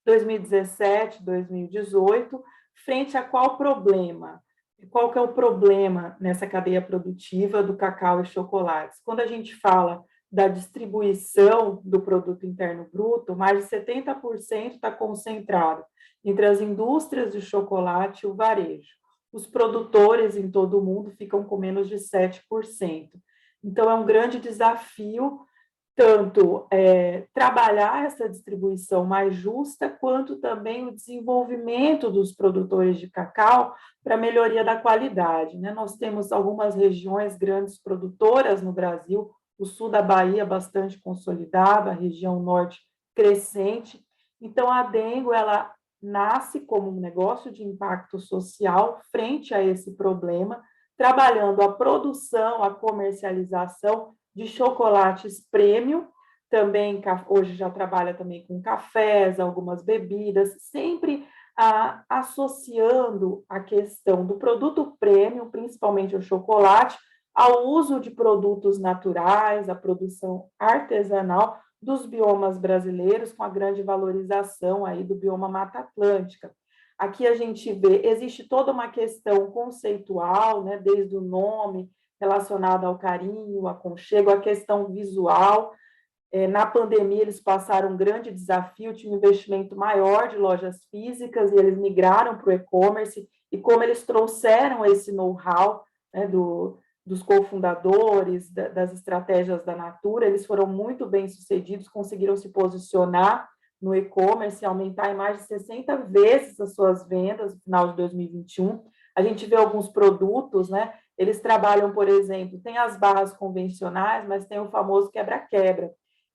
2017, 2018, frente a qual problema? Qual que é o problema nessa cadeia produtiva do cacau e chocolates? Quando a gente fala da distribuição do produto interno bruto, mais de 70% está concentrado entre as indústrias de chocolate e o varejo. Os produtores em todo o mundo ficam com menos de 7%. Então, é um grande desafio tanto trabalhar essa distribuição mais justa, quanto também o desenvolvimento dos produtores de cacau para melhoria da qualidade, né? Nós temos algumas regiões grandes produtoras no Brasil, o sul da Bahia bastante consolidado, a região norte crescente. Então, a Dengo, ela nasce como um negócio de impacto social frente a esse problema, trabalhando a produção, a comercialização de chocolates premium, também hoje já trabalha também com cafés, algumas bebidas, sempre associando a questão do produto premium, principalmente o chocolate, ao uso de produtos naturais, a produção artesanal dos biomas brasileiros, com a grande valorização aí do bioma Mata Atlântica. Aqui a gente vê, existe toda uma questão conceitual, né, desde o nome, relacionado ao carinho, ao aconchego, a questão visual. Na pandemia, eles passaram um grande desafio, tinha um investimento maior de lojas físicas, e eles migraram para o e-commerce, e como eles trouxeram esse know-how, né, dos cofundadores, das estratégias da Natura, eles foram muito bem sucedidos, conseguiram se posicionar no e-commerce, aumentar em mais de 60 vezes as suas vendas no final de 2021. A gente vê alguns produtos, né? Eles trabalham, por exemplo, tem as barras convencionais, mas tem o famoso quebra-quebra,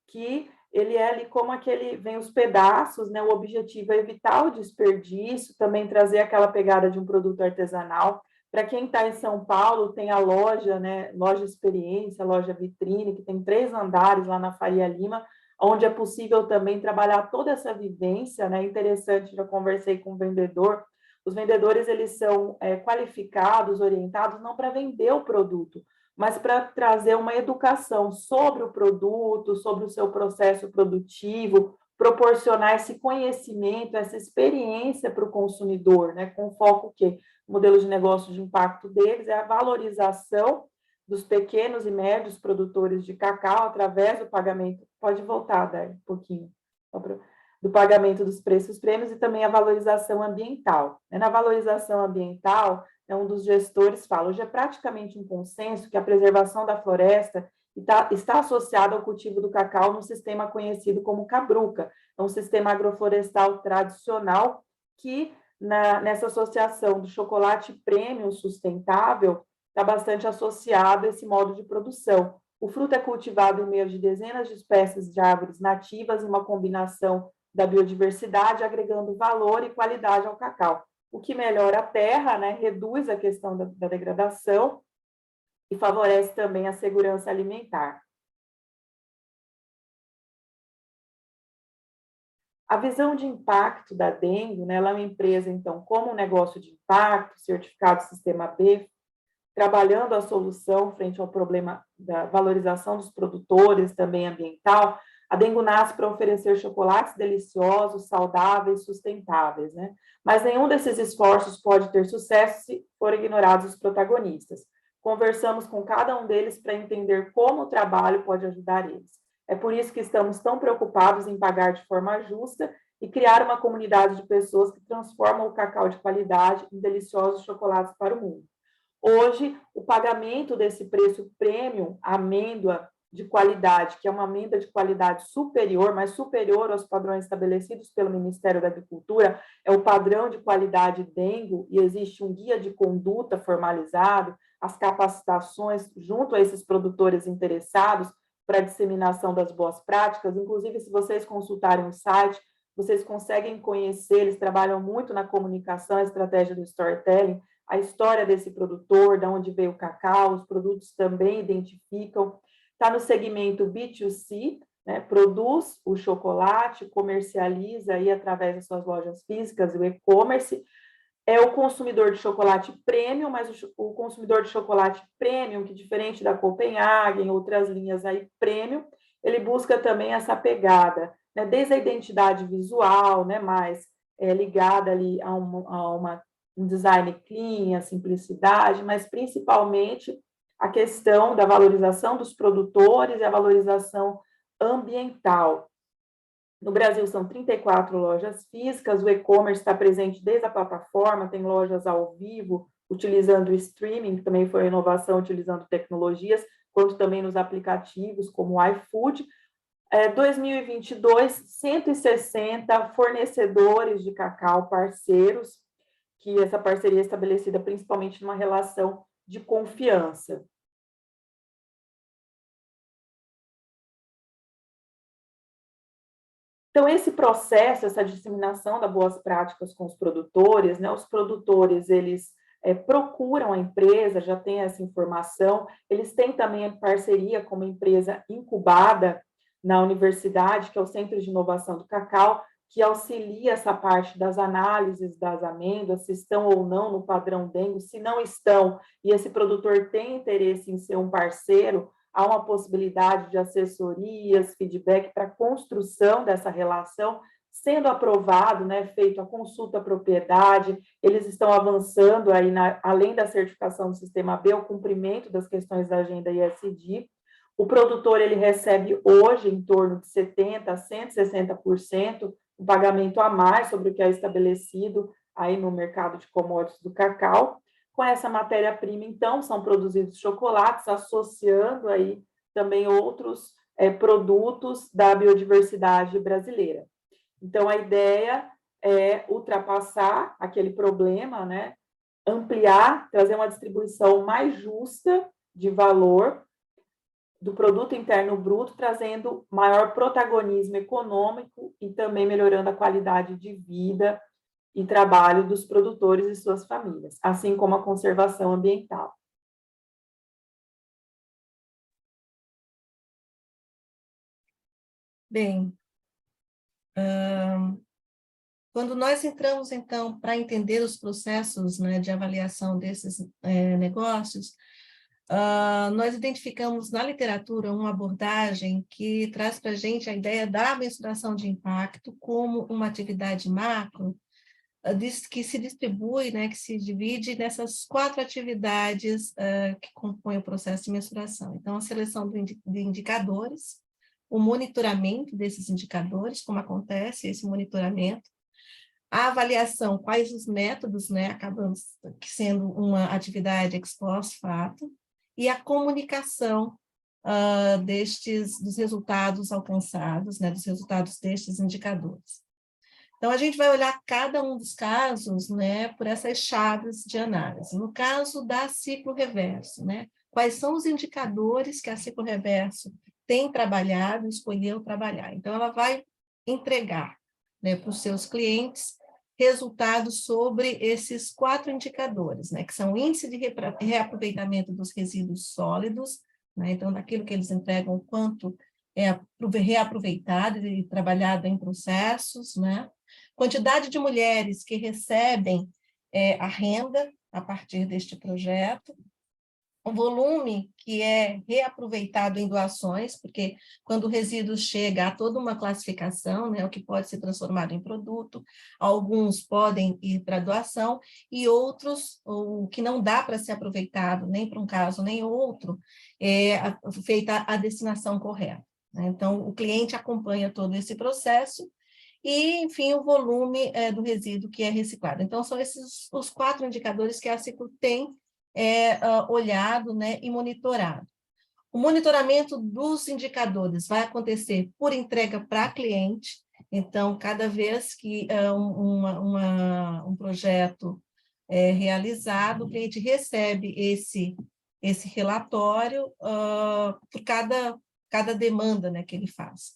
que ele é ali como aquele, vem os pedaços, né? O objetivo é evitar o desperdício, também trazer aquela pegada de um produto artesanal. Para quem está em São Paulo, tem a loja, né? Loja Experiência, loja Vitrine, que tem 3 andares lá na Faria Lima, onde é possível também trabalhar toda essa vivência, né? Interessante, já conversei com o vendedor. Os vendedores, eles são qualificados, orientados, não para vender o produto, mas para trazer uma educação sobre o produto, sobre o seu processo produtivo, proporcionar esse conhecimento, essa experiência para o consumidor, né? Com foco que o modelo de negócio de impacto deles é a valorização dos pequenos e médios produtores de cacau através do pagamento, pode voltar, Dai, um pouquinho, do pagamento dos preços prêmios, e também a valorização ambiental. Na valorização ambiental, um dos gestores fala, hoje é praticamente um consenso que a preservação da floresta está associada ao cultivo do cacau no sistema conhecido como Cabruca, é um sistema agroflorestal tradicional que, nessa associação do chocolate premium sustentável, está bastante associado a esse modo de produção. O fruto é cultivado em meio de dezenas de espécies de árvores nativas, em uma combinação da biodiversidade, agregando valor e qualidade ao cacau, o que melhora a terra, né, reduz a questão da degradação e favorece também a segurança alimentar. A visão de impacto da Dengo, né, ela é uma empresa, então, como um negócio de impacto, certificado Sistema B, trabalhando a solução frente ao problema da valorização dos produtores, também ambiental. A Dengo nasce para oferecer chocolates deliciosos, saudáveis, sustentáveis, né? Mas nenhum desses esforços pode ter sucesso se forem ignorados os protagonistas. Conversamos com cada um deles para entender como o trabalho pode ajudar eles. É por isso que estamos tão preocupados em pagar de forma justa e criar uma comunidade de pessoas que transformam o cacau de qualidade em deliciosos chocolates para o mundo. Hoje, o pagamento desse preço premium, amêndoa de qualidade, que é uma amêndoa de qualidade superior, mas superior aos padrões estabelecidos pelo Ministério da Agricultura, é o padrão de qualidade Dengo, e existe um guia de conduta formalizado, as capacitações junto a esses produtores interessados para a disseminação das boas práticas. Inclusive, se vocês consultarem o site, vocês conseguem conhecer, eles trabalham muito na comunicação, a estratégia do storytelling, a história desse produtor, de onde veio o cacau, os produtos também identificam. Está no segmento B2C, né, produz o chocolate, comercializa aí através das suas lojas físicas, o e-commerce. É o consumidor de chocolate premium, mas o consumidor de chocolate premium, que diferente da Copenhagen, outras linhas aí premium, ele busca também essa pegada, né, desde a identidade visual, né, mais ligada ali a um design clean, a simplicidade, mas principalmente a questão da valorização dos produtores e a valorização ambiental. No Brasil, são 34 lojas físicas, o e-commerce está presente desde a plataforma, tem lojas ao vivo, utilizando o streaming, que também foi uma inovação, utilizando tecnologias, quanto também nos aplicativos, como o iFood. 2022, 160 fornecedores de cacau parceiros, que essa parceria é estabelecida principalmente numa relação de confiança. Então, esse processo, essa disseminação das boas práticas com os produtores, né, os produtores, eles procuram a empresa, já tem essa informação, eles têm também parceria com uma empresa incubada na universidade, que é o Centro de Inovação do Cacau, que auxilia essa parte das análises das amêndoas, se estão ou não no padrão Dengo, se não estão, e esse produtor tem interesse em ser um parceiro, há uma possibilidade de assessorias, feedback para a construção dessa relação, sendo aprovado, né, feito a consulta à propriedade, eles estão avançando aí, além da certificação do Sistema B, o cumprimento das questões da agenda ESG. O produtor, ele recebe hoje em torno de 70% a 160%, um pagamento a mais sobre o que é estabelecido aí no mercado de commodities do cacau. Com essa matéria-prima, então, são produzidos chocolates, associando aí também outros produtos da biodiversidade brasileira. Então, a ideia é ultrapassar aquele problema, né? Ampliar, trazer uma distribuição mais justa de valor do produto interno bruto, trazendo maior protagonismo econômico e também melhorando a qualidade de vida e trabalho dos produtores e suas famílias, assim como a conservação ambiental. Bem, quando nós entramos, então, para entender os processos, né, de avaliação desses negócios, nós identificamos na literatura uma abordagem que traz para a gente a ideia da mensuração de impacto como uma atividade macro, que se distribui, né, que se divide nessas 4 atividades que compõem o processo de mensuração. Então, a seleção de indicadores, o monitoramento desses indicadores, como acontece esse monitoramento, a avaliação, quais os métodos, né, acabam sendo uma atividade ex post fato, e a comunicação dos resultados alcançados, né, dos resultados destes indicadores. Então, a gente vai olhar cada um dos casos, né, por essas chaves de análise. No caso da ciclo reverso, né, quais são os indicadores que a ciclo reverso tem trabalhado, escolheu trabalhar. Então, ela vai entregar, né, para os seus clientes resultados sobre esses 4 indicadores, né, que são o índice de reaproveitamento dos resíduos sólidos, né, então, daquilo que eles entregam, quanto é reaproveitado e trabalhado em processos, né, quantidade de mulheres que recebem a renda a partir deste projeto, o volume que é reaproveitado em doações, porque quando o resíduo chega, há toda uma classificação, né, o que pode ser transformado em produto, alguns podem ir para doação, e outros, o que não dá para ser aproveitado, nem para um caso nem outro, é feita a destinação correta. Né? Então, o cliente acompanha todo esse processo, e, enfim, o volume do resíduo que é reciclado. Então, são esses os 4 indicadores que a Ciclo tem olhado, né, e monitorado. O monitoramento dos indicadores vai acontecer por entrega para cliente, então, cada vez que um projeto é realizado, o cliente recebe esse relatório por cada demanda, né, que ele faz.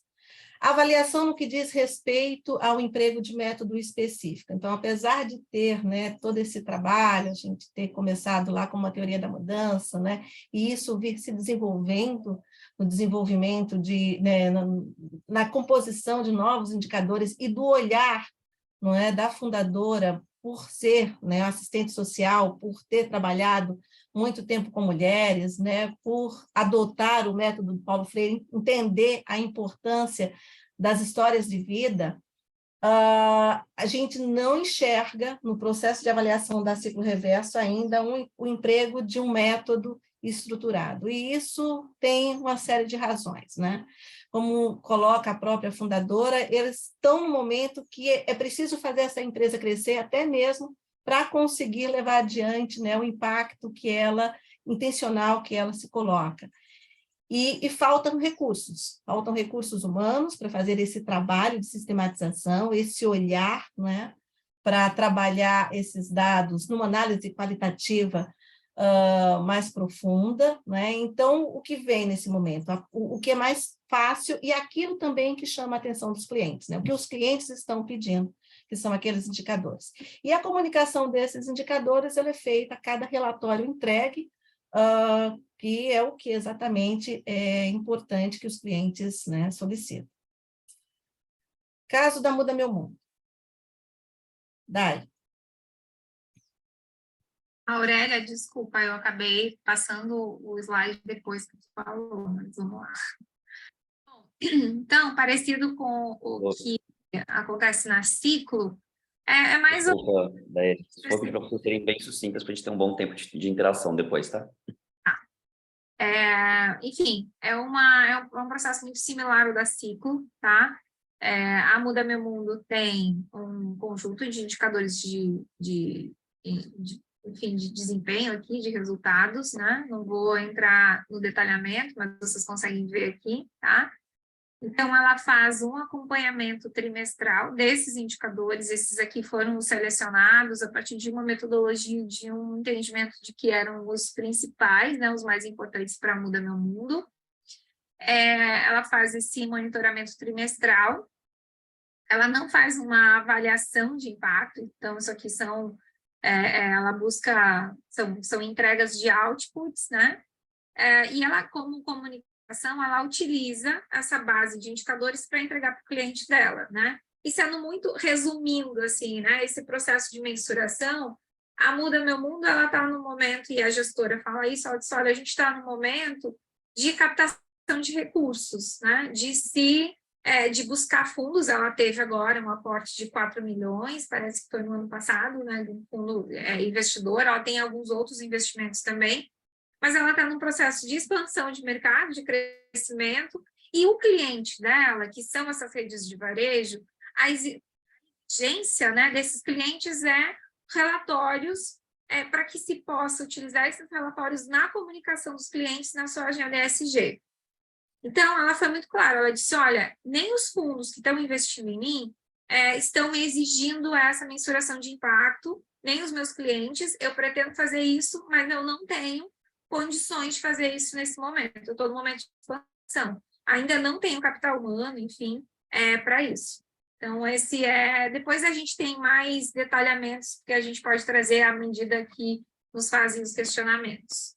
A avaliação no que diz respeito ao emprego de método específico. Então, apesar de ter, né, todo esse trabalho, a gente ter começado lá com uma teoria da mudança, né, e isso vir se desenvolvendo, no desenvolvimento né, na composição de novos indicadores e do olhar, não é, da fundadora por ser, né, assistente social, por ter trabalhado muito tempo com mulheres, né, por adotar o método do Paulo Freire, entender a importância das histórias de vida, a gente não enxerga no processo de avaliação da ciclo reverso ainda o emprego de um método estruturado, e isso tem uma série de razões, né? Como coloca a própria fundadora, eles estão no momento que é preciso fazer essa empresa crescer, até mesmo para conseguir levar adiante, né, o impacto intencional que ela se coloca. E faltam recursos humanos para fazer esse trabalho de sistematização, esse olhar, né, para trabalhar esses dados numa análise qualitativa mais profunda, né? Então, o que vem nesse momento? O que é mais fácil e aquilo também que chama a atenção dos clientes, né? O que os clientes estão pedindo, que são aqueles indicadores. E a comunicação desses indicadores ela é feita a cada relatório entregue, que é o que exatamente é importante que os clientes, né, solicitam. Caso da Muda Meu Mundo. Dai. Aurélia, desculpa, eu acabei passando o slide depois que tu falou, mas vamos lá. Bom, então, parecido com o que acontece na Ciclo, é mais ou menos... Vou pedir para vocês serem bem sucintas para a gente ter um bom tempo de interação depois, tá? Enfim, é um processo muito similar ao da Ciclo, tá? A Muda Meu Mundo tem um conjunto de indicadores enfim, de desempenho aqui, de resultados, né? Não vou entrar no detalhamento, mas vocês conseguem ver aqui, tá? Então, ela faz um acompanhamento trimestral desses indicadores, esses aqui foram selecionados a partir de uma metodologia, de um entendimento de que eram os principais, né, os mais importantes para a Muda Meu Mundo. Ela faz esse monitoramento trimestral, ela não faz uma avaliação de impacto, então isso aqui ela busca, são entregas de outputs, né, e ela, como comunicação, ela utiliza essa base de indicadores para entregar para o cliente dela, né? E sendo muito resumindo, assim, né? Esse processo de mensuração, a Muda Meu Mundo, ela está no momento, e a gestora fala isso, ela diz, olha, a gente está no momento de captação de recursos, né? De buscar fundos, ela teve agora um aporte de 4 milhões, parece que foi no ano passado, né? De um fundo investidor, ela tem alguns outros investimentos também, mas ela está num processo de expansão de mercado, de crescimento, e o cliente dela, que são essas redes de varejo, a exigência, né, desses clientes relatórios para que se possa utilizar esses relatórios na comunicação dos clientes na sua agenda ESG. Então, ela foi muito clara, ela disse, olha, nem os fundos que estão investindo em mim, estão exigindo essa mensuração de impacto, nem os meus clientes. Eu pretendo fazer isso, mas eu não tenho condições de fazer isso nesse momento. Eu estou no momento de expansão. Ainda não tenho capital humano, enfim, para isso. Então, depois a gente tem mais detalhamentos que a gente pode trazer à medida que nos fazem os questionamentos.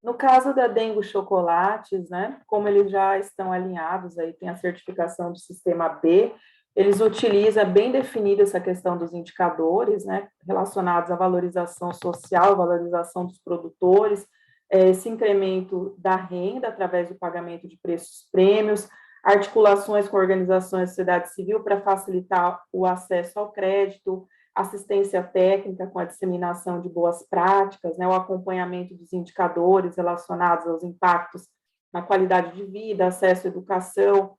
No caso da Dengo Chocolates, né, como eles já estão alinhados, aí tem a certificação do sistema B, eles utilizam bem definida essa questão dos indicadores, né, relacionados à valorização social, valorização dos produtores, esse incremento da renda através do pagamento de preços prêmios, articulações com organizações da sociedade civil para facilitar o acesso ao crédito, assistência técnica com a disseminação de boas práticas, né, o acompanhamento dos indicadores relacionados aos impactos na qualidade de vida, acesso à educação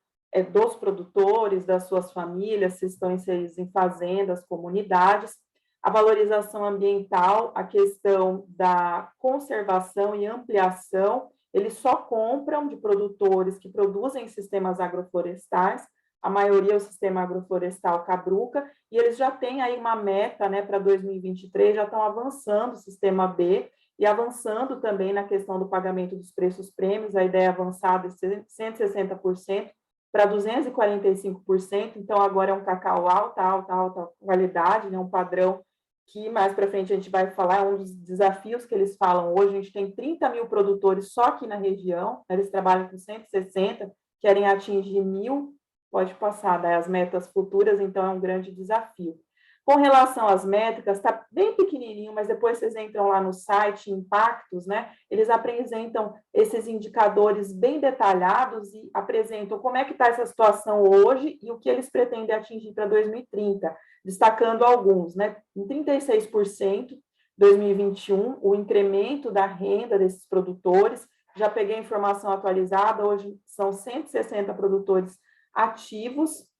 dos produtores, das suas famílias, se estão inseridos em fazendas, comunidades, a valorização ambiental, a questão da conservação e ampliação, eles só compram de produtores que produzem sistemas agroflorestais, a maioria é o sistema agroflorestal Cabruca, e eles já têm aí uma meta, né, para 2023, já estão avançando o sistema B e avançando também na questão do pagamento dos preços prêmios, a ideia é avançar de 160% para 245%, então agora é um cacau alta qualidade, né, um padrão que mais para frente a gente vai falar, é um dos desafios que eles falam hoje. A gente tem 30 mil produtores só aqui na região, né, eles trabalham com 160, querem atingir 1.000, pode passar das metas futuras, então é um grande desafio. Com relação às métricas, está bem pequenininho, mas depois vocês entram lá no site, impactos, né? Eles apresentam esses indicadores bem detalhados e apresentam como é que está essa situação hoje e o que eles pretendem atingir para 2030, destacando alguns, né? Em 36%, 2021, o incremento da renda desses produtores, já peguei a informação atualizada, hoje são 160 produtores ativos,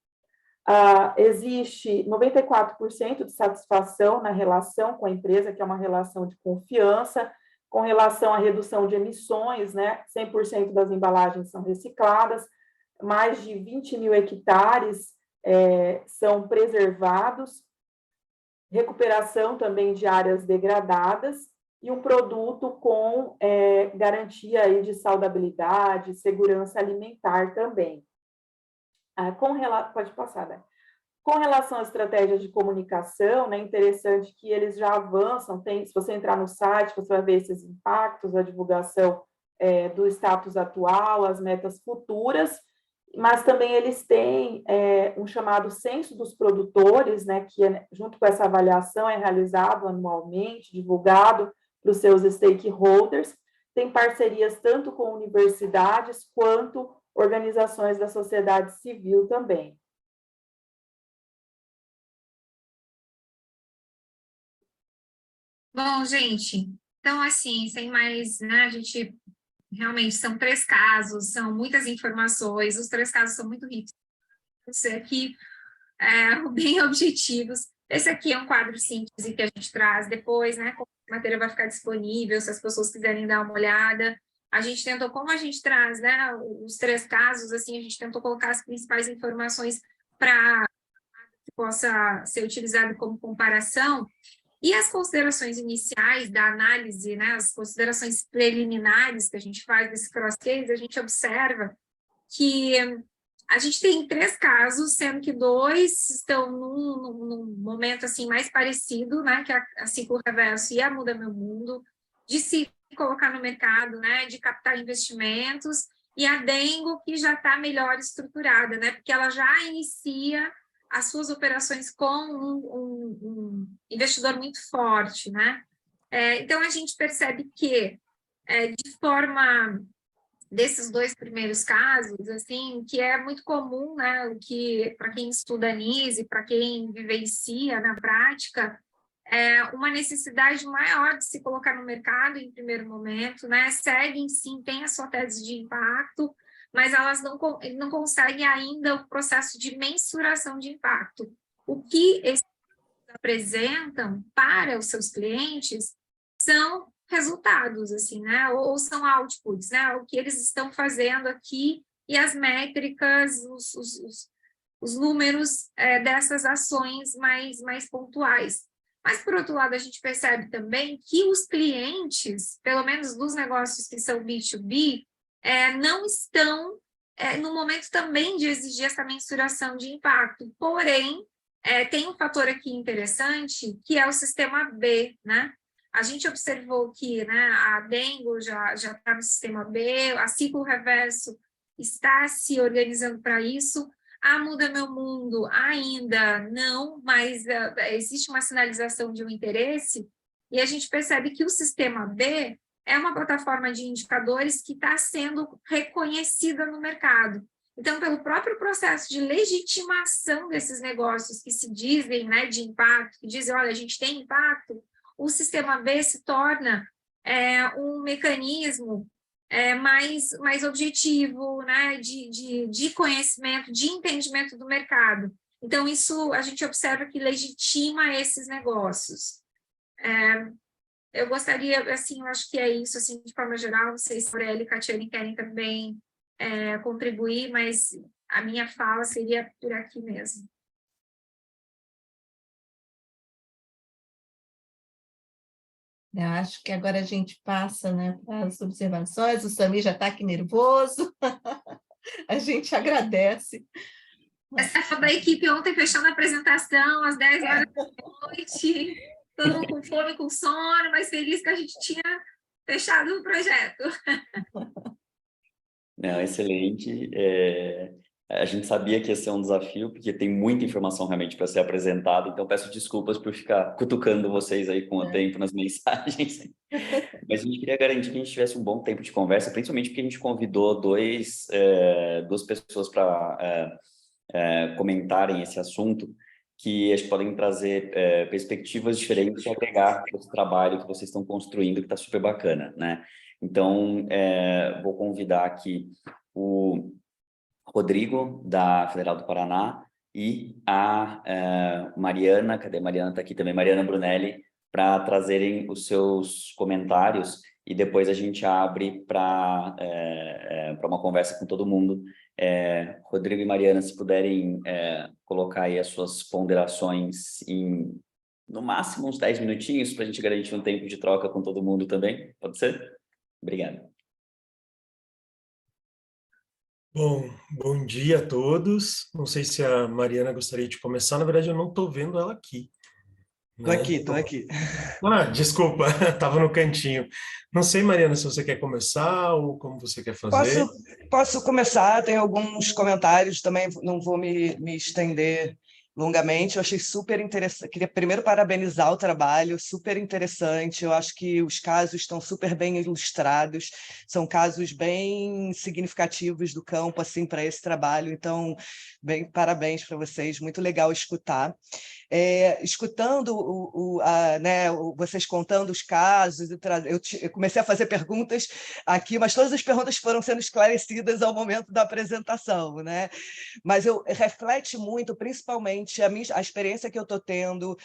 existe 94% de satisfação na relação com a empresa, que é uma relação de confiança, com relação à redução de emissões, né, 100% das embalagens são recicladas, mais de 20 mil hectares são preservados, recuperação também de áreas degradadas, e um produto com garantia aí de saudabilidade, segurança alimentar também. Pode passar, né? Com relação às estratégias de comunicação, né, interessante que eles já avançam, se você entrar no site, você vai ver esses impactos, a divulgação do status atual, as metas futuras, mas também eles têm um chamado Censo dos Produtores, né, que junto com essa avaliação é realizado anualmente, divulgado para os seus stakeholders, tem parcerias tanto com universidades quanto organizações da sociedade civil também. Bom, gente, então, assim, sem mais, né, a gente realmente são 3 casos, são muitas informações, os 3 casos são muito ricos, aqui, bem objetivos. Esse aqui é um quadro síntese que a gente traz depois, né, como a matéria vai ficar disponível, se as pessoas quiserem dar uma olhada. A gente tentou, como a gente traz, né, os 3 casos, assim, a gente tentou colocar as principais informações para que possa ser utilizado como comparação. E as considerações iniciais da análise, né, as considerações preliminares que a gente faz desse cross-case, a gente observa que a gente tem 3 casos, sendo que 2 estão num momento assim, mais parecido, né, que a Ciclo Reverso e a Muda Meu Mundo, de se colocar no mercado, né, de captar investimentos, e a Dengo, que já está melhor estruturada, né, porque ela já inicia as suas operações com um investidor muito forte, né? Então, a gente percebe que, de forma desses 2 primeiros casos, assim, que é muito comum, né, o que, para quem estuda NISE, para quem vivencia na prática, uma necessidade maior de se colocar no mercado em primeiro momento, né? Seguem, sim, tem a sua tese de impacto, mas elas não conseguem ainda o processo de mensuração de impacto. O que eles apresentam para os seus clientes são resultados, assim, né? Ou são outputs, né? O que eles estão fazendo aqui e as métricas, os números dessas ações mais pontuais. Mas, por outro lado, a gente percebe também que os clientes, pelo menos dos negócios que são B2B, não estão no momento também de exigir essa mensuração de impacto. Porém, tem um fator aqui interessante, que é o sistema B, né? A gente observou que, né, a Dengo já está no sistema B, a Ciclo Reverso está se organizando para isso, a Muda Meu Mundo ainda não, mas existe uma sinalização de um interesse, e a gente percebe que o sistema B é uma plataforma de indicadores que está sendo reconhecida no mercado. Então, pelo próprio processo de legitimação desses negócios que se dizem, né, de impacto, que dizem, olha, a gente tem impacto, o sistema B se torna um mecanismo mais objetivo, né, de conhecimento, de entendimento do mercado. Então, isso a gente observa que legitima esses negócios. Eu gostaria, assim, eu acho que é isso, assim, de forma geral, não sei se a Aurélia e Catiane querem também contribuir, mas a minha fala seria por aqui mesmo. Eu acho que agora a gente passa, né, para as observações. O Samir já está aqui nervoso. A gente agradece. Essa da equipe ontem fechando a apresentação às 10 horas da noite, todo mundo com fome, com sono, mas feliz que a gente tinha fechado o projeto. Não, excelente. A gente sabia que ia ser um desafio, porque tem muita informação realmente para ser apresentada, então peço desculpas por ficar cutucando vocês aí com o tempo nas mensagens. Mas a gente queria garantir que a gente tivesse um bom tempo de conversa, principalmente porque a gente convidou duas pessoas para comentarem esse assunto, que acho que podem trazer perspectivas diferentes e agregar esse trabalho que vocês estão construindo, que está super bacana, né? Então, vou convidar aqui o Rodrigo, da Federal do Paraná, e a Mariana, cadê a Mariana? Está aqui também, Mariana Brunelli, para trazerem os seus comentários, e depois a gente abre para uma conversa com todo mundo. Rodrigo e Mariana, se puderem colocar aí as suas ponderações em, no máximo, uns 10 minutinhos, para a gente garantir um tempo de troca com todo mundo também, pode ser? Obrigado. Bom dia a todos. Não sei se a Mariana gostaria de começar. Na verdade, eu não estou vendo ela aqui. Tô aqui. Ah, desculpa, estava no cantinho. Não sei, Mariana, se você quer começar ou como você quer fazer. Posso começar, tem alguns comentários também, não vou me estender longamente. Eu achei super interessante. Queria primeiro parabenizar o trabalho, super interessante. Eu acho que os casos estão super bem ilustrados, são casos bem significativos do campo assim para esse trabalho. Então, parabéns para vocês, muito legal escutar. Escutando vocês contando os casos, eu comecei a fazer perguntas aqui, mas todas as perguntas foram sendo esclarecidas ao momento da apresentação, né? Mas reflete muito, principalmente, a experiência que eu estou tendo,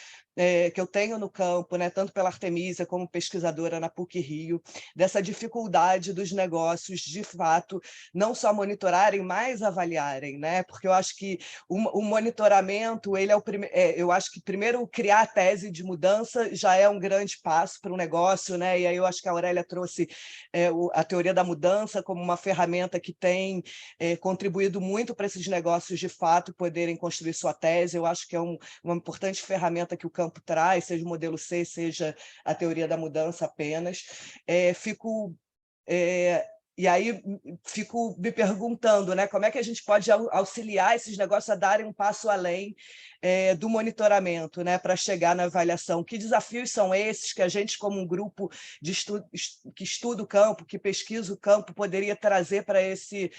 que eu tenho no campo, né, tanto pela Artemisia como pesquisadora na PUC-Rio, dessa dificuldade dos negócios, de fato, não só monitorarem, mas avaliarem, né? Porque eu acho que o monitoramento, ele é o primeiro. Eu acho que primeiro criar a tese de mudança já é um grande passo para o negócio, né? E aí eu acho que a Aurélia trouxe a teoria da mudança como uma ferramenta que tem contribuído muito para esses negócios de fato poderem construir sua tese. Eu acho que é uma importante ferramenta que o campo traz, seja o modelo C, seja a teoria da mudança apenas. E aí fico me perguntando, né, como é que a gente pode auxiliar esses negócios a darem um passo além do monitoramento, né, para chegar na avaliação. Que desafios são esses que a gente, como um grupo que estuda o campo, que pesquisa o campo, poderia trazer para esse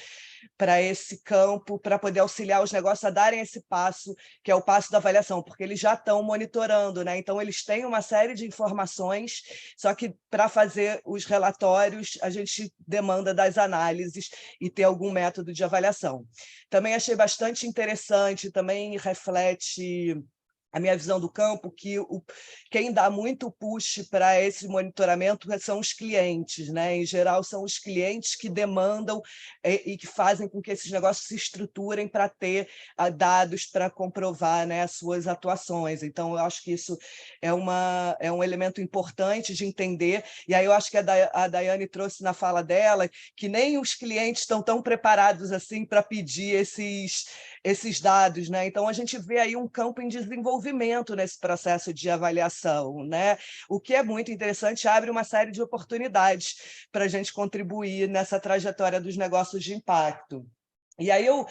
campo, para poder auxiliar os negócios a darem esse passo, que é o passo da avaliação, porque eles já estão monitorando, né? Então, eles têm uma série de informações, só que para fazer os relatórios, a gente demanda das análises e ter algum método de avaliação. Também achei bastante interessante, também reflete a minha visão do campo, que quem dá muito push para esse monitoramento são os clientes, né? Em geral, são os clientes que demandam e que fazem com que esses negócios se estruturem para ter dados para comprovar, né, as suas atuações. Então, eu acho que isso é um elemento importante de entender, e aí eu acho que a Daiane trouxe na fala dela que nem os clientes estão tão preparados assim para pedir esses dados, né? Então, a gente vê aí um campo em desenvolvimento nesse processo de avaliação, né? O que é muito interessante, abre uma série de oportunidades para a gente contribuir nessa trajetória dos negócios de impacto. E aí eu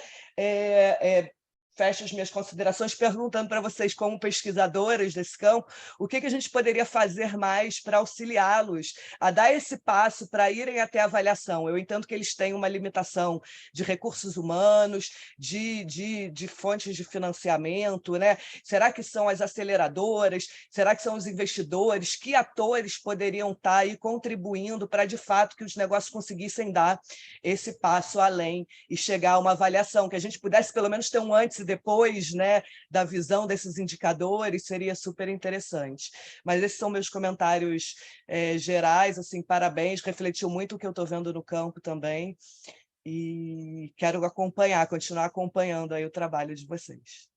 fecho as minhas considerações perguntando para vocês, como pesquisadoras desse campo, o que a gente poderia fazer mais para auxiliá-los a dar esse passo para irem até a avaliação. Eu entendo que eles têm uma limitação de recursos humanos, de fontes de financiamento, né? Será que são as aceleradoras? Será que são os investidores? Que atores poderiam estar aí contribuindo para, de fato, que os negócios conseguissem dar esse passo além e chegar a uma avaliação, que a gente pudesse pelo menos ter um antes e depois, né, da visão desses indicadores, seria super interessante. Mas esses são meus comentários gerais, assim, parabéns, refletiu muito o que eu estou vendo no campo também, e quero continuar acompanhando aí o trabalho de vocês.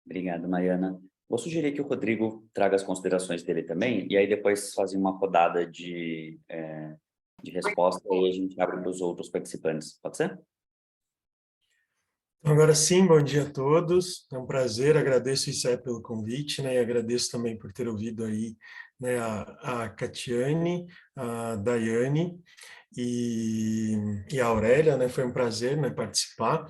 Obrigado, Mariana. Vou sugerir que o Rodrigo traga as considerações dele também, e aí depois fazem uma rodada de resposta e a gente abre para os outros participantes. Pode ser? Agora sim, bom dia a todos. É um prazer, agradeço, Isé, pelo convite, né? E agradeço também por ter ouvido aí, né, a Catiane, a Daiane e a Aurélia, né? Foi um prazer, né, participar.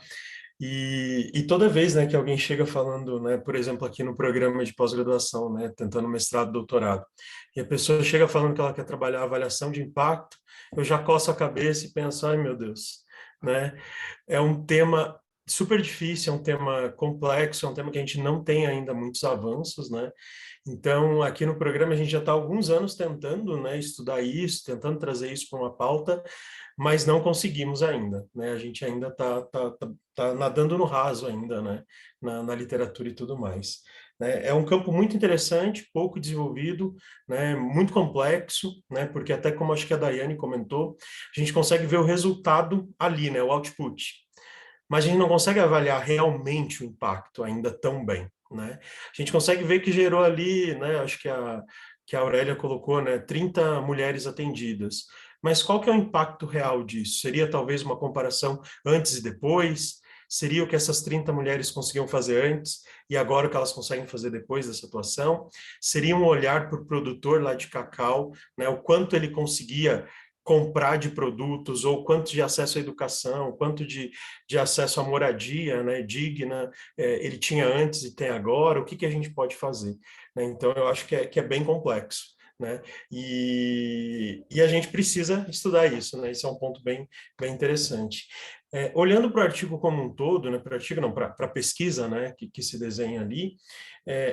E toda vez, né, que alguém chega falando, né, por exemplo, aqui no programa de pós-graduação, né, tentando mestrado, doutorado, e a pessoa chega falando que ela quer trabalhar avaliação de impacto, eu já coço a cabeça e penso, ai meu Deus, né? É um tema super difícil, é um tema complexo, é um tema que a gente não tem ainda muitos avanços, né? Então, aqui no programa a gente já está há alguns anos tentando, né, estudar isso, tentando trazer isso para uma pauta, mas não conseguimos ainda, né? A gente ainda tá nadando no raso ainda, né? Na literatura e tudo mais. Né? É um campo muito interessante, pouco desenvolvido, né? Muito complexo, né? Porque até como acho que a Daiane comentou, a gente consegue ver o resultado ali, né? O output. Mas a gente não consegue avaliar realmente o impacto ainda tão bem, né? A gente consegue ver que gerou ali, né? Acho que a Aurélia colocou, né? 30 mulheres atendidas. Mas qual que é o impacto real disso? Seria talvez uma comparação antes e depois? Seria o que essas 30 mulheres conseguiam fazer antes e agora o que elas conseguem fazer depois dessa atuação? Seria um olhar para o produtor lá de cacau, né? O quanto ele conseguia comprar de produtos, ou quanto de acesso à educação, quanto de acesso à moradia, né, digna, ele tinha antes e tem agora, o que a gente pode fazer? Né? Então, eu acho que é bem complexo. Né? E a gente precisa estudar isso, né? Isso é um ponto bem interessante. Olhando para o artigo como um todo, né, para o artigo não, para a pesquisa, né, que se desenha ali,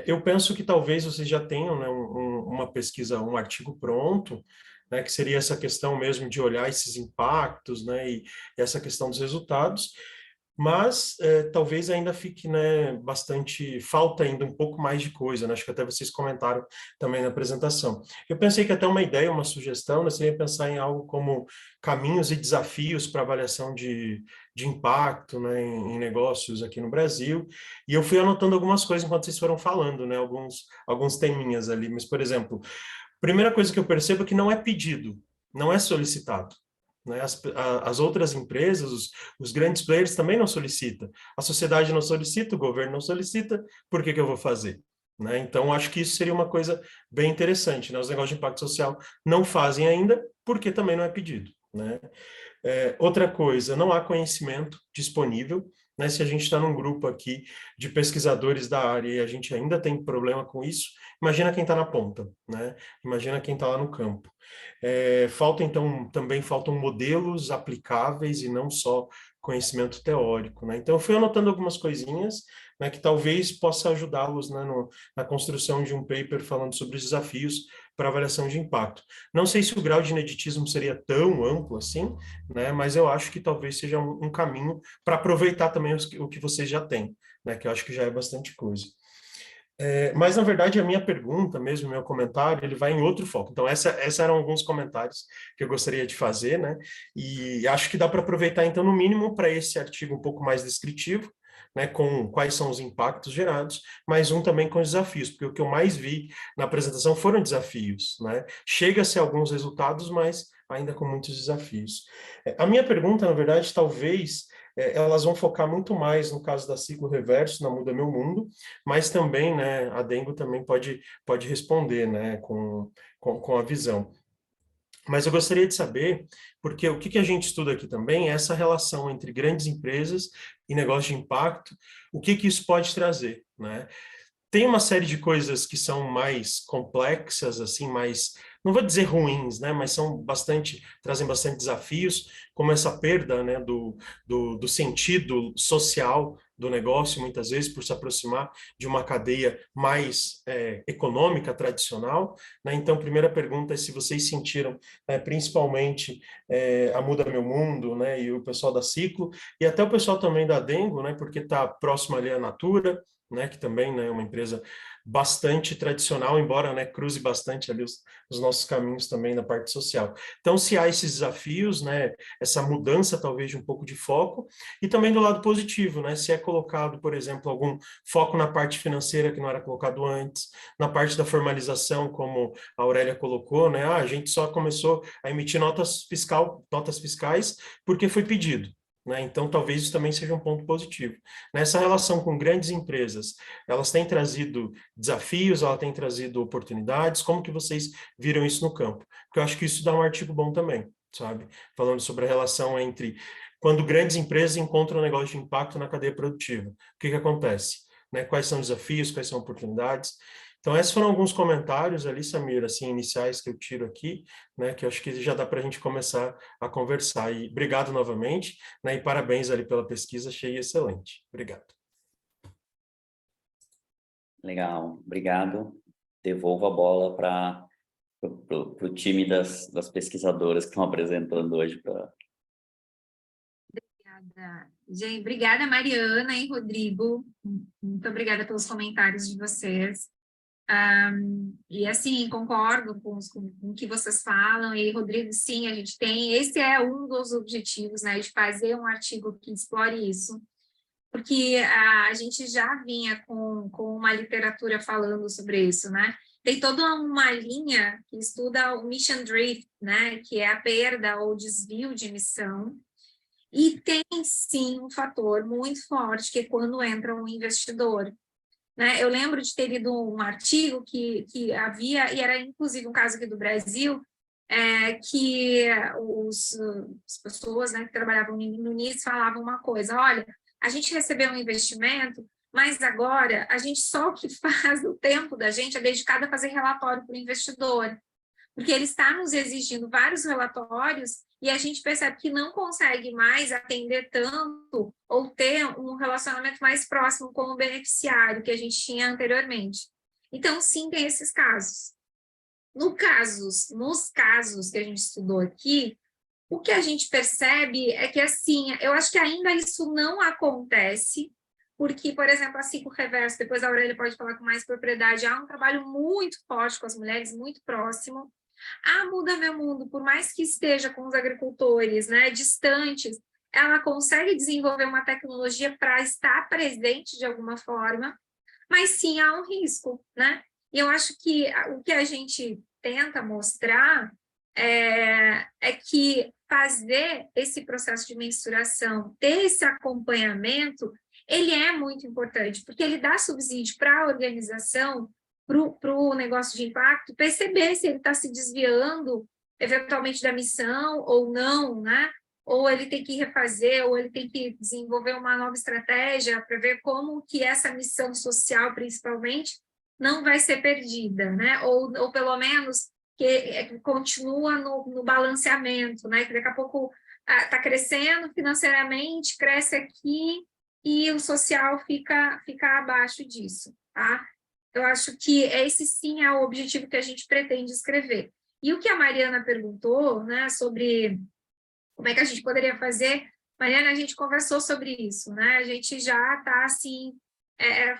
eu penso que talvez vocês já tenham, né, uma pesquisa, um artigo pronto, né, que seria essa questão mesmo de olhar esses impactos, né, e essa questão dos resultados, mas talvez ainda fique, né, falta ainda um pouco mais de coisa, né? Acho que até vocês comentaram também na apresentação. Eu pensei que até uma ideia, uma sugestão, né, seria pensar em algo como caminhos e desafios para avaliação de impacto, né, em negócios aqui no Brasil, e eu fui anotando algumas coisas enquanto vocês foram falando, né, alguns teminhas ali, mas, por exemplo, primeira coisa que eu percebo é que não é pedido, não é solicitado. Né? As outras empresas, os grandes players também não solicitam. A sociedade não solicita, o governo não solicita, por que eu vou fazer? Né? Então, acho que isso seria uma coisa bem interessante. Né? Os negócios de impacto social não fazem ainda, porque também não é pedido. Né? Outra coisa, não há conhecimento disponível. Né? Se a gente está num grupo aqui de pesquisadores da área e a gente ainda tem problema com isso, imagina quem está na ponta, né? Imagina quem está lá no campo. Também faltam modelos aplicáveis e não só conhecimento teórico, né? Então, eu fui anotando algumas coisinhas, né, que talvez possa ajudá-los, né, na construção de um paper falando sobre os desafios para avaliação de impacto. Não sei se o grau de ineditismo seria tão amplo assim, né, mas eu acho que talvez seja um caminho para aproveitar também o que vocês já têm, né, que eu acho que já é bastante coisa. Mas, na verdade, a minha pergunta mesmo, meu comentário, ele vai em outro foco. Então, esses eram alguns comentários que eu gostaria de fazer, né? E acho que dá para aproveitar, então, no mínimo, para esse artigo um pouco mais descritivo, né, com quais são os impactos gerados, mas um também com os desafios, porque o que eu mais vi na apresentação foram desafios, né? Chega-se a alguns resultados, mas ainda com muitos desafios. A minha pergunta, na verdade, talvez elas vão focar muito mais no caso da Ciclo Reverso, na Muda Meu Mundo, mas também, né, a Dengo também pode responder, né, com a visão. Mas eu gostaria de saber, porque o que a gente estuda aqui também é essa relação entre grandes empresas e negócio de impacto, o que isso pode trazer, né? Tem uma série de coisas que são mais complexas, assim, mais, não vou dizer ruins, né, mas trazem bastante desafios, como essa perda, né, do sentido social do negócio, muitas vezes, por se aproximar de uma cadeia mais econômica, tradicional, né? Então, primeira pergunta é se vocês sentiram, principalmente, a Muda Meu Mundo, né, e o pessoal da Ciclo, e até o pessoal também da Dengo, né, porque está próximo ali à Natura, né, que também, né, é uma empresa bastante tradicional, embora, né, cruze bastante ali os nossos caminhos também na parte social. Então, se há esses desafios, né, essa mudança talvez de um pouco de foco, e também do lado positivo, né, se é colocado, por exemplo, algum foco na parte financeira que não era colocado antes, na parte da formalização, como a Aurélia colocou, né, a gente só começou a emitir notas fiscais porque foi pedido. Né? Então, talvez isso também seja um ponto positivo. Nessa relação com grandes empresas, elas têm trazido desafios, elas têm trazido oportunidades, como que vocês viram isso no campo? Porque eu acho que isso dá um artigo bom também, sabe? Falando sobre a relação entre quando grandes empresas encontram um negócio de impacto na cadeia produtiva. O que acontece? Né? Quais são os desafios, quais são as oportunidades? Então, esses foram alguns comentários ali, Samir, assim, iniciais que eu tiro aqui, né, que eu acho que já dá para a gente começar a conversar. E obrigado novamente, né, e parabéns ali pela pesquisa, achei excelente. Obrigado. Legal, obrigado. Devolvo a bola para o time das pesquisadoras que estão apresentando hoje. Obrigada. Gente, obrigada, Mariana e Rodrigo. Muito obrigada pelos comentários de vocês. E assim, concordo com o que vocês falam, e Rodrigo, sim, a gente tem, esse é um dos objetivos, né, de fazer um artigo que explore isso, porque a gente já vinha com uma literatura falando sobre isso, né, tem toda uma linha que estuda o mission drift, né, que é a perda ou desvio de missão, e tem, sim, um fator muito forte, que é quando entra um investidor. Né? Eu lembro de ter lido um artigo que havia, e era inclusive um caso aqui do Brasil, que as pessoas, né, que trabalhavam no NIS falavam uma coisa: olha, a gente recebeu um investimento, mas agora a gente só o que faz o tempo da gente é dedicado a fazer relatório para o investidor, porque ele está nos exigindo vários relatórios e a gente percebe que não consegue mais atender tanto ou ter um relacionamento mais próximo com o beneficiário que a gente tinha anteriormente. Então, sim, tem esses casos. Nos casos que a gente estudou aqui, o que a gente percebe é que, assim, eu acho que ainda isso não acontece, porque, por exemplo, a Ciclo Reverso, depois a Aurélia pode falar com mais propriedade, há um trabalho muito forte com as mulheres, muito próximo. A Muda Meu Mundo, por mais que esteja com os agricultores, né, distantes, ela consegue desenvolver uma tecnologia para estar presente de alguma forma, mas sim há um risco, né? E eu acho que o que a gente tenta mostrar é que fazer esse processo de mensuração, ter esse acompanhamento, ele é muito importante, porque ele dá subsídio para a organização, para o negócio de impacto, perceber se ele está se desviando, eventualmente, da missão ou não, né? Ou ele tem que refazer, ou ele tem que desenvolver uma nova estratégia para ver como que essa missão social, principalmente, não vai ser perdida, né? Ou pelo menos que continua no balanceamento, né? Que daqui a pouco está crescendo financeiramente, cresce aqui e o social fica abaixo disso, tá? Eu acho que esse sim é o objetivo que a gente pretende escrever. E o que a Mariana perguntou, né, sobre como é que a gente poderia fazer, Mariana, a gente conversou sobre isso, né? A gente já está, assim,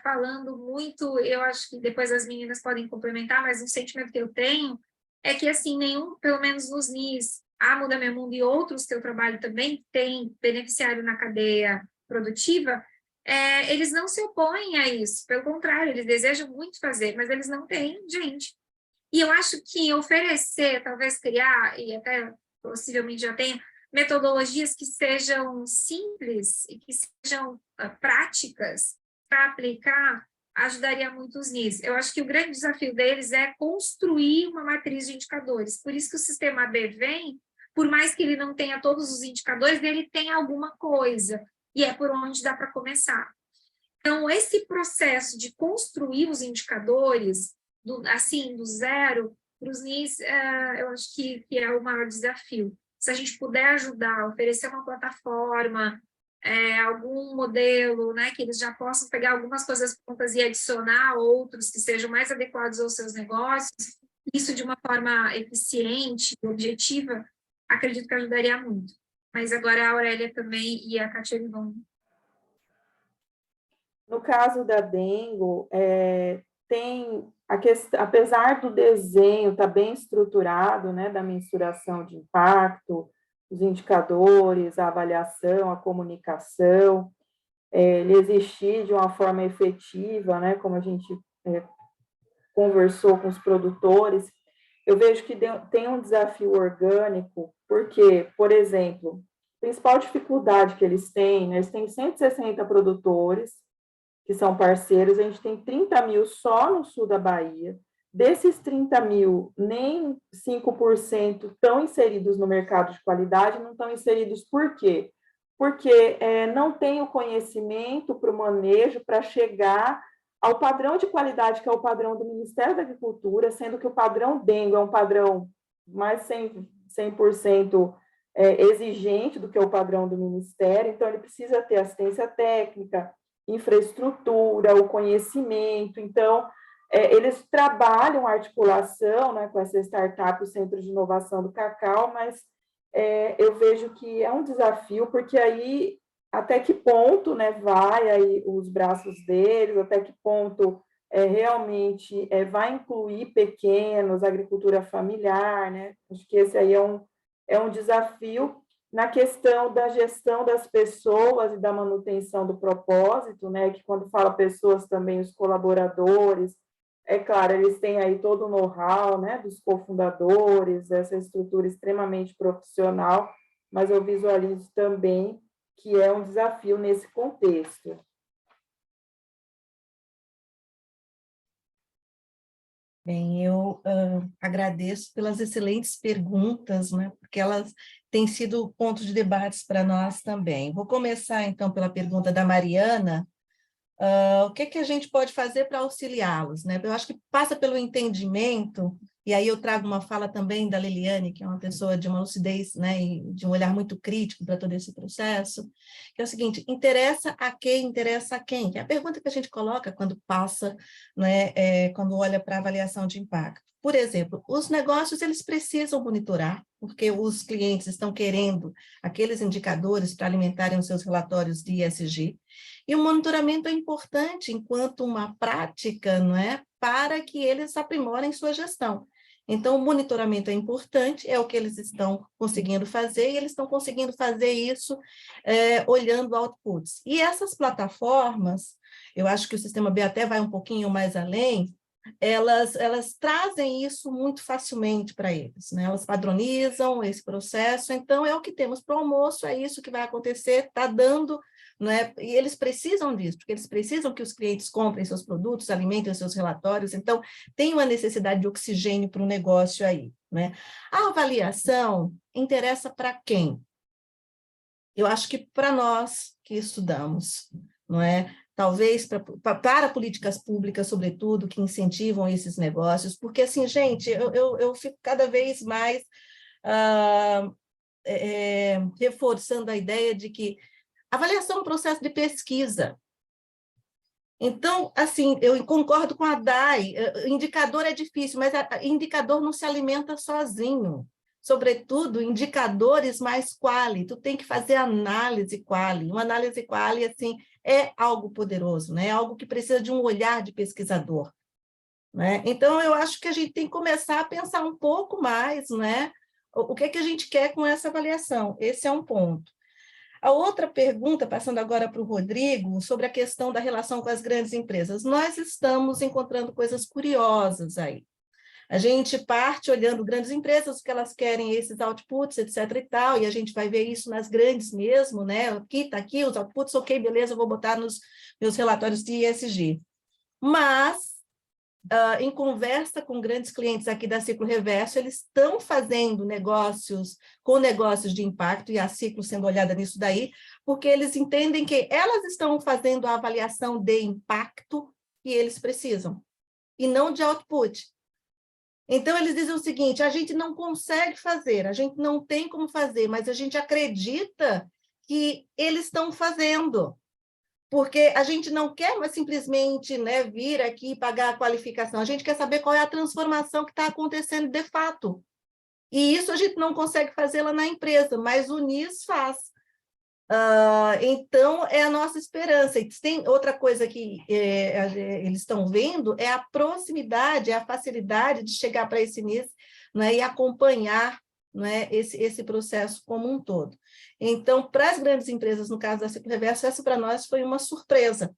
falando muito, eu acho que depois as meninas podem complementar, mas um sentimento que eu tenho é que, assim, nenhum, pelo menos nos NIS, a Muda Meu Mundo e outros que eu trabalho também tem beneficiário na cadeia produtiva, eles não se opõem a isso, pelo contrário, eles desejam muito fazer, mas eles não têm gente. E eu acho que oferecer, talvez criar, e até possivelmente já tenha, metodologias que sejam simples e que sejam práticas para aplicar, ajudaria muito os NIS. Eu acho que o grande desafio deles é construir uma matriz de indicadores. Por isso que o sistema AB vem, por mais que ele não tenha todos os indicadores, ele tem alguma coisa, e é por onde dá para começar. Então, esse processo de construir os indicadores, do zero, para os NIS, eu acho que é o maior desafio. Se a gente puder ajudar, oferecer uma plataforma, algum modelo, né, que eles já possam pegar algumas coisas prontas e adicionar outros que sejam mais adequados aos seus negócios, isso de uma forma eficiente, objetiva, acredito que ajudaria muito. Mas agora a Aurélia também e a Catiane vão... No caso da Dengo, tem a questão, apesar do desenho estar bem estruturado, né, da mensuração de impacto, os indicadores, a avaliação, a comunicação, ele existir de uma forma efetiva, né, como a gente conversou com os produtores, eu vejo que tem um desafio orgânico, porque, por exemplo, a principal dificuldade que eles têm 160 produtores, que são parceiros, a gente tem 30 mil só no sul da Bahia. Desses 30 mil, nem 5% estão inseridos no mercado de qualidade, não estão inseridos por quê? Porque não tem o conhecimento para o manejo, para chegar ao padrão de qualidade, que é o padrão do Ministério da Agricultura, sendo que o padrão Dengo é um padrão mais 100% exigente do que o padrão do Ministério, então ele precisa ter assistência técnica, infraestrutura, o conhecimento. Então, eles trabalham a articulação, né, com essa startup, o Centro de Inovação do Cacau, mas eu vejo que é um desafio, porque aí, até que ponto, né, vai aí os braços deles, até que ponto realmente vai incluir pequenos, agricultura familiar, né? Acho que esse aí é um desafio na questão da gestão das pessoas e da manutenção do propósito, né, que quando fala pessoas também, os colaboradores, é claro, eles têm aí todo o know-how, né, dos cofundadores, essa estrutura extremamente profissional, mas eu visualizo também que é um desafio nesse contexto. Bem, eu agradeço pelas excelentes perguntas, né, porque elas têm sido ponto de debates para nós também. Vou começar, então, pela pergunta da Mariana. O que a gente pode fazer para auxiliá-los, né? Eu acho que passa pelo entendimento, e aí eu trago uma fala também da Liliane, que é uma pessoa de uma lucidez, né, e de um olhar muito crítico para todo esse processo, que é o seguinte: interessa a quem, interessa a quem? Que é a pergunta que a gente coloca quando passa, né, quando olha para a avaliação de impacto. Por exemplo, os negócios, eles precisam monitorar, porque os clientes estão querendo aqueles indicadores para alimentarem os seus relatórios de ESG, e o monitoramento é importante enquanto uma prática, não é, para que eles aprimorem sua gestão. Então, o monitoramento é importante, é o que eles estão conseguindo fazer, e eles estão conseguindo fazer isso olhando outputs. E essas plataformas, eu acho que o Sistema B até vai um pouquinho mais além, elas trazem isso muito facilmente para eles, né? Elas padronizam esse processo, então é o que temos para o almoço, é isso que vai acontecer, está dando, né? E eles precisam disso, porque eles precisam que os clientes comprem seus produtos, alimentem os seus relatórios, então tem uma necessidade de oxigênio para o negócio aí, né? A avaliação interessa para quem? Eu acho que para nós que estudamos, não é? Talvez para políticas públicas, sobretudo, que incentivam esses negócios, porque, assim, gente, eu fico cada vez mais reforçando a ideia de que avaliação é um processo de pesquisa. Então, assim, eu concordo com a Dai, indicador é difícil, mas indicador não se alimenta sozinho. sobretudo, indicadores mais quali. Tu tem que fazer análise quali. Uma análise quali, assim, é algo poderoso, né? É algo que precisa de um olhar de pesquisador, né? Então, eu acho que a gente tem que começar a pensar um pouco mais, né? O que é que a gente quer com essa avaliação? Esse é um ponto. A outra pergunta, passando agora para o Rodrigo, sobre a questão da relação com as grandes empresas. Nós estamos encontrando coisas curiosas aí. A gente parte olhando grandes empresas, o que elas querem, esses outputs, etc. e tal, e a gente vai ver isso nas grandes mesmo, né? Aqui, está aqui os outputs, ok, beleza, eu vou botar nos meus relatórios de ESG. Mas, em conversa com grandes clientes aqui da Ciclo Reverso, eles estão fazendo negócios com negócios de impacto, e a Ciclo sendo olhada nisso daí, porque eles entendem que elas estão fazendo a avaliação de impacto que eles precisam, e não de output. Então, eles dizem o seguinte, a gente não consegue fazer, a gente não tem como fazer, mas a gente acredita que eles estão fazendo, porque a gente não quer mais simplesmente, né, vir aqui e pagar a qualificação, a gente quer saber qual é a transformação que está acontecendo de fato. E isso a gente não consegue fazer lá na empresa, mas o NIS faz. Então, é a nossa esperança. E tem outra coisa que eles estão vendo, é a proximidade, a facilidade de chegar para esse NIS, né, e acompanhar, né, esse processo como um todo. Então, para as grandes empresas, no caso da Ciclo Reverso, essa para nós foi uma surpresa,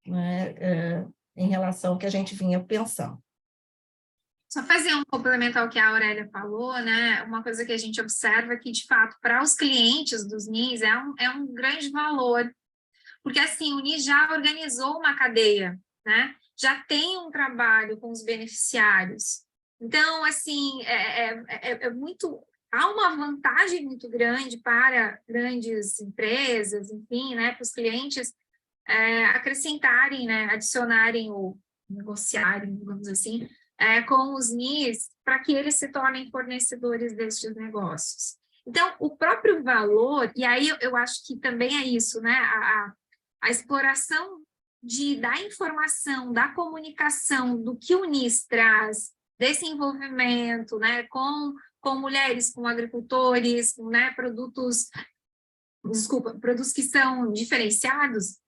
né, em relação ao que a gente vinha pensando. Só fazer um complemento ao que a Aurélia falou, né? Uma coisa que a gente observa que, de fato, para os clientes dos NIS é um grande valor, porque, assim, o NIS já organizou uma cadeia, né? Já tem um trabalho com os beneficiários. Então, assim, muito... Há uma vantagem muito grande para grandes empresas, enfim, né? Para os clientes acrescentarem, né? Adicionarem ou negociarem, digamos assim, com os NIS, para que eles se tornem fornecedores destes negócios. Então, o próprio valor, e aí eu acho que também é isso, né? A exploração da informação, da comunicação, do que o NIS traz, desse envolvimento, né? Com mulheres, com agricultores, com, né, produtos que são diferenciados,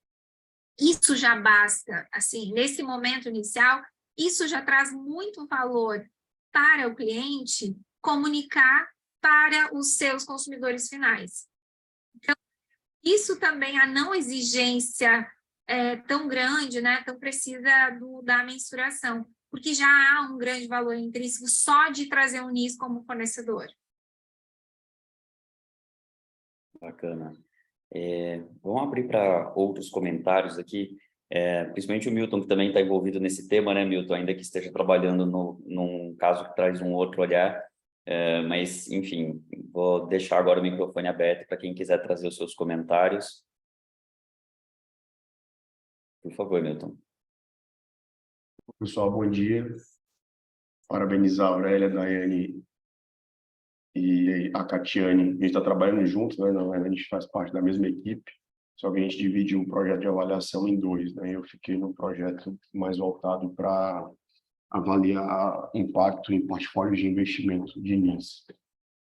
isso já basta, assim, nesse momento inicial, isso já traz muito valor para o cliente comunicar para os seus consumidores finais. Então, isso também, a não exigência tão grande, né, tão precisa da mensuração, porque já há um grande valor intrínseco só de trazer o NIS como fornecedor. Bacana. Vamos abrir para outros comentários aqui, principalmente o Milton, que também está envolvido nesse tema, né, Milton, ainda que esteja trabalhando num caso que traz um outro olhar, mas, enfim, vou deixar agora o microfone aberto para quem quiser trazer os seus comentários. Por favor, Milton. Pessoal, bom dia. Parabenizar a Aurélia, a Daiane e a Catiane. A gente está trabalhando juntos, né? Na verdade, a gente faz parte da mesma equipe, só que a gente divide um projeto de avaliação em dois, né? Eu fiquei no projeto mais voltado para avaliar impacto em portfólios de investimento de NIS.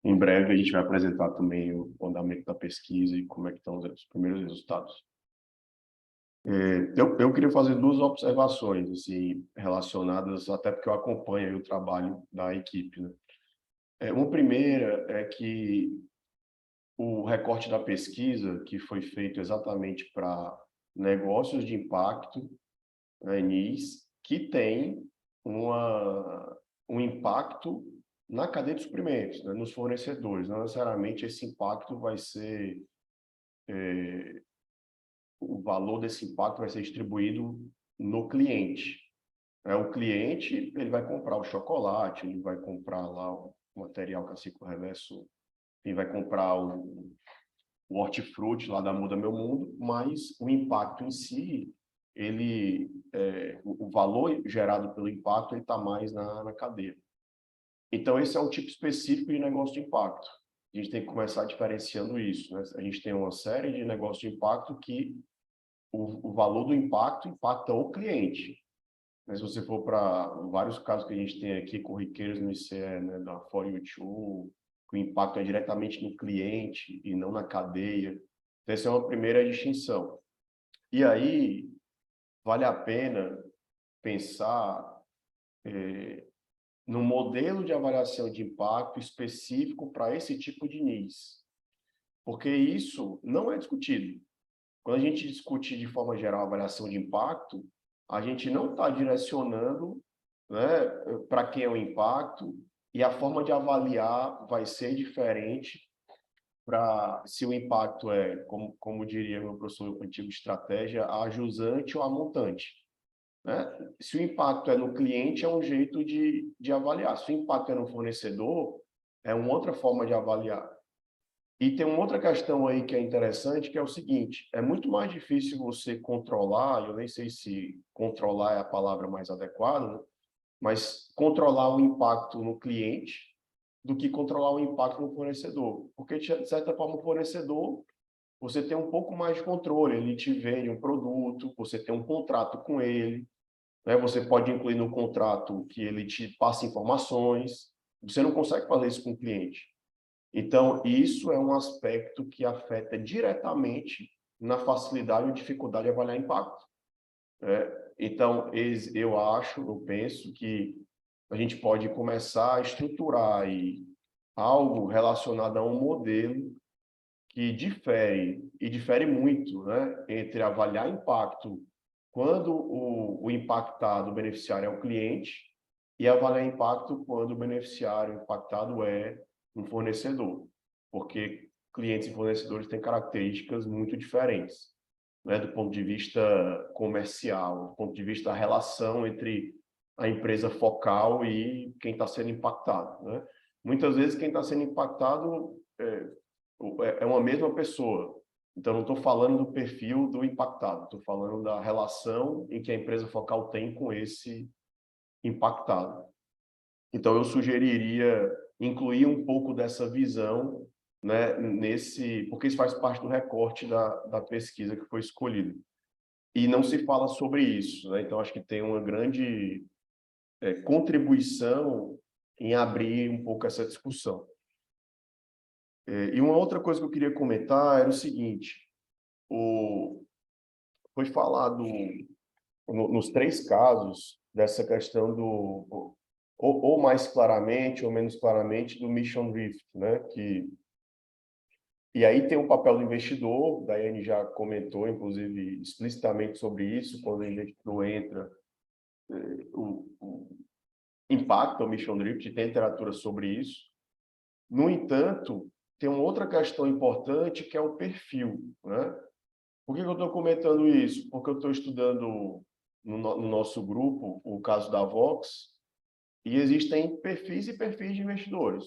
Em breve, a gente vai apresentar também o andamento da pesquisa e como é que estão os primeiros resultados. Eu queria fazer duas observações assim, relacionadas, até porque eu acompanho o trabalho da equipe, né? Uma primeira é que o recorte da pesquisa, que foi feito exatamente para negócios de impacto, né, NIS, que tem um impacto na cadeia de suprimentos, né, nos fornecedores. Não necessariamente esse impacto vai ser... o valor desse impacto vai ser distribuído no cliente. O cliente, ele vai comprar o chocolate, ele vai comprar lá o material que a Ciclo Reverso, ele vai comprar o hortifruti lá da Muda Meu Mundo, mas o impacto em si, o valor gerado pelo impacto, ele está mais na cadeia. Então, esse é um tipo específico de negócio de impacto. A gente tem que começar diferenciando isso, né? A gente tem uma série de negócios de impacto que o valor do impacto impacta o cliente. Mas se você for para vários casos que a gente tem aqui, corriqueiros no ICE, né, da For You Too, que o impacto é diretamente no cliente e não na cadeia. Então, essa é uma primeira distinção. E aí, vale a pena pensar no modelo de avaliação de impacto específico para esse tipo de NIS, porque isso não é discutido. Quando a gente discute de forma geral a avaliação de impacto, a gente não está direcionando, né, para quem é o impacto, e a forma de avaliar vai ser diferente para se o impacto é, como diria meu professor antigo de estratégia, a jusante ou a montante. Né? Se o impacto é no cliente, é um jeito de avaliar. Se o impacto é no fornecedor, é uma outra forma de avaliar. E tem uma outra questão aí que é interessante, que é o seguinte, é muito mais difícil você controlar, eu nem sei se controlar é a palavra mais adequada, né? Mas controlar o impacto no cliente do que controlar o impacto no fornecedor. Porque, de certa forma, o fornecedor, você tem um pouco mais de controle, ele te vende um produto, você tem um contrato com ele, né? Você pode incluir no contrato que ele te passa informações, você não consegue fazer isso com o cliente. Então, isso é um aspecto que afeta diretamente na facilidade ou dificuldade de avaliar impacto. Então, eu penso que a gente pode começar a estruturar aí algo relacionado a um modelo que difere muito, né, entre avaliar impacto quando o impactado, o beneficiário é o cliente, e avaliar impacto quando o beneficiário impactado é um fornecedor, porque clientes e fornecedores têm características muito diferentes, né, do ponto de vista comercial, do ponto de vista da relação entre a empresa focal e quem está sendo impactado. Né? Muitas vezes quem está sendo impactado é uma mesma pessoa. Então, não estou falando do perfil do impactado, estou falando da relação em que a empresa focal tem com esse impactado. Então, eu sugeriria incluir um pouco dessa visão, né, porque isso faz parte do recorte da pesquisa que foi escolhida. E não se fala sobre isso, né? Então, acho que tem uma grande contribuição em abrir um pouco essa discussão. E uma outra coisa que eu queria comentar era o seguinte, foi falado nos 3 casos dessa questão ou mais claramente ou menos claramente do mission drift, né? E aí tem o papel do investidor, a Daiane já comentou, inclusive, explicitamente sobre isso, quando o investidor entra, o impacto ao mission drift, tem literatura sobre isso. No entanto, tem uma outra questão importante, que é o perfil, né? Por que eu estou comentando isso? Porque eu estou estudando no nosso grupo o caso da Vox, e existem perfis e perfis de investidores.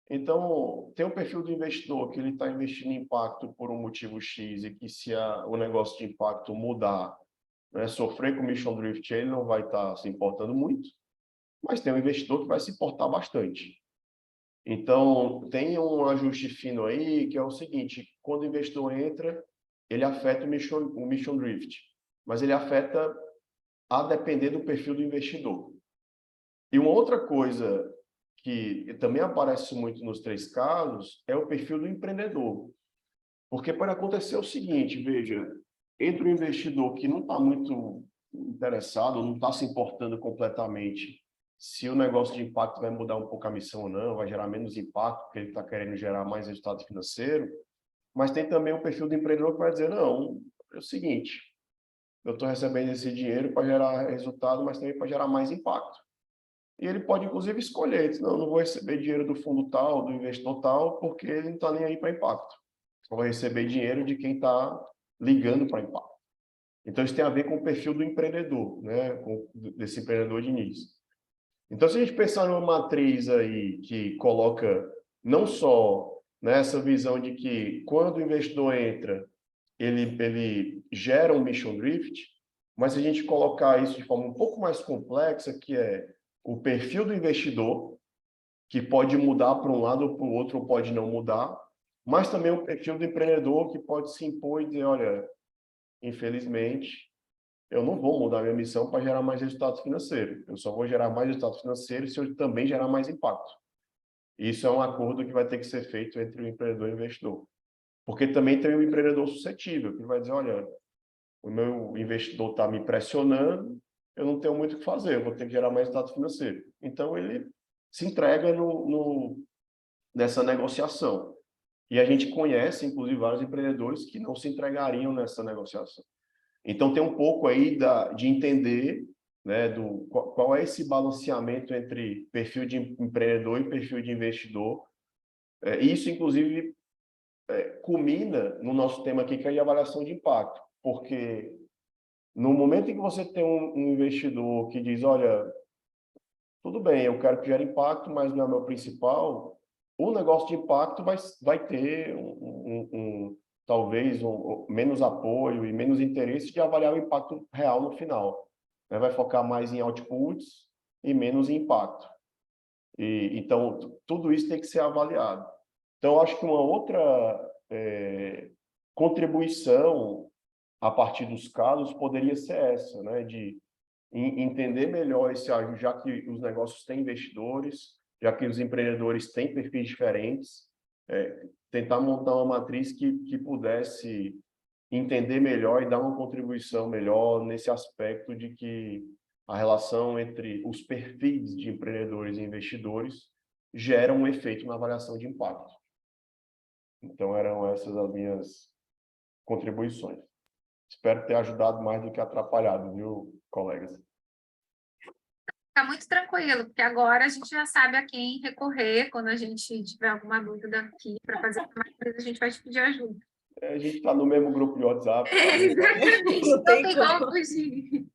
Então, tem o perfil do investidor que ele está investindo em impacto por um motivo X e que se o negócio de impacto mudar, né, sofrer com mission drift, ele não vai estar se importando muito, mas tem um investidor que vai se importar bastante. Então, tem um ajuste fino aí, que é o seguinte, quando o investidor entra, ele afeta o mission drift, mas ele afeta a depender do perfil do investidor. E uma outra coisa que também aparece muito nos 3 casos é o perfil do empreendedor. Porque pode acontecer o seguinte, veja, entre o investidor que não está muito interessado, não está se importando completamente se o negócio de impacto vai mudar um pouco a missão ou não, vai gerar menos impacto, porque ele está querendo gerar mais resultado financeiro, mas tem também o perfil do empreendedor que vai dizer, não, é o seguinte, eu estou recebendo esse dinheiro para gerar resultado, mas também para gerar mais impacto. E ele pode, inclusive, escolher, diz, não vou receber dinheiro do fundo tal, do investidor tal, porque ele não está nem aí para impacto. Só vai receber dinheiro de quem está ligando para impacto. Então, isso tem a ver com o perfil do empreendedor, né? Desse empreendedor de início. Então, se a gente pensar numa matriz aí que coloca não só nessa visão de que quando o investidor entra, ele gera um mission drift, mas se a gente colocar isso de forma um pouco mais complexa, que é o perfil do investidor, que pode mudar para um lado ou para o outro, ou pode não mudar, mas também o perfil do empreendedor, que pode se impor e dizer, olha, infelizmente, eu não vou mudar minha missão para gerar mais resultado financeiro. Eu só vou gerar mais resultado financeiro se eu também gerar mais impacto. Isso é um acordo que vai ter que ser feito entre o empreendedor e o investidor. Porque também tem o empreendedor suscetível, que vai dizer, olha, o meu investidor está me pressionando, eu não tenho muito o que fazer, eu vou ter que gerar mais resultado financeiro. Então, ele se entrega nessa negociação. E a gente conhece, inclusive, vários empreendedores que não se entregariam nessa negociação. Então, tem um pouco aí de entender, né, qual é esse balanceamento entre perfil de empreendedor e perfil de investidor. Isso, inclusive, culmina no nosso tema aqui, que é a avaliação de impacto. Porque no momento em que você tem um investidor que diz, olha, tudo bem, eu quero que gere impacto, mas não é meu principal, o negócio de impacto vai ter talvez menos apoio e menos interesse de avaliar o impacto real no final. Né? Vai focar mais em outputs e menos em impacto. Então, tudo isso tem que ser avaliado. Então, acho que uma outra contribuição a partir dos casos poderia ser essa, né? De entender melhor esse ajuste, já que os negócios têm investidores, já que os empreendedores têm perfis diferentes, tentar montar uma matriz que pudesse entender melhor e dar uma contribuição melhor nesse aspecto de que a relação entre os perfis de empreendedores e investidores gera um efeito na avaliação de impacto. Então, eram essas as minhas contribuições. Espero ter ajudado mais do que atrapalhado, viu, colegas? Tá muito tranquilo, porque agora a gente já sabe a quem recorrer quando a gente tiver alguma dúvida aqui para fazer uma coisa, a gente vai te pedir ajuda. A gente está no mesmo grupo de WhatsApp. Exatamente, não tem como fugir.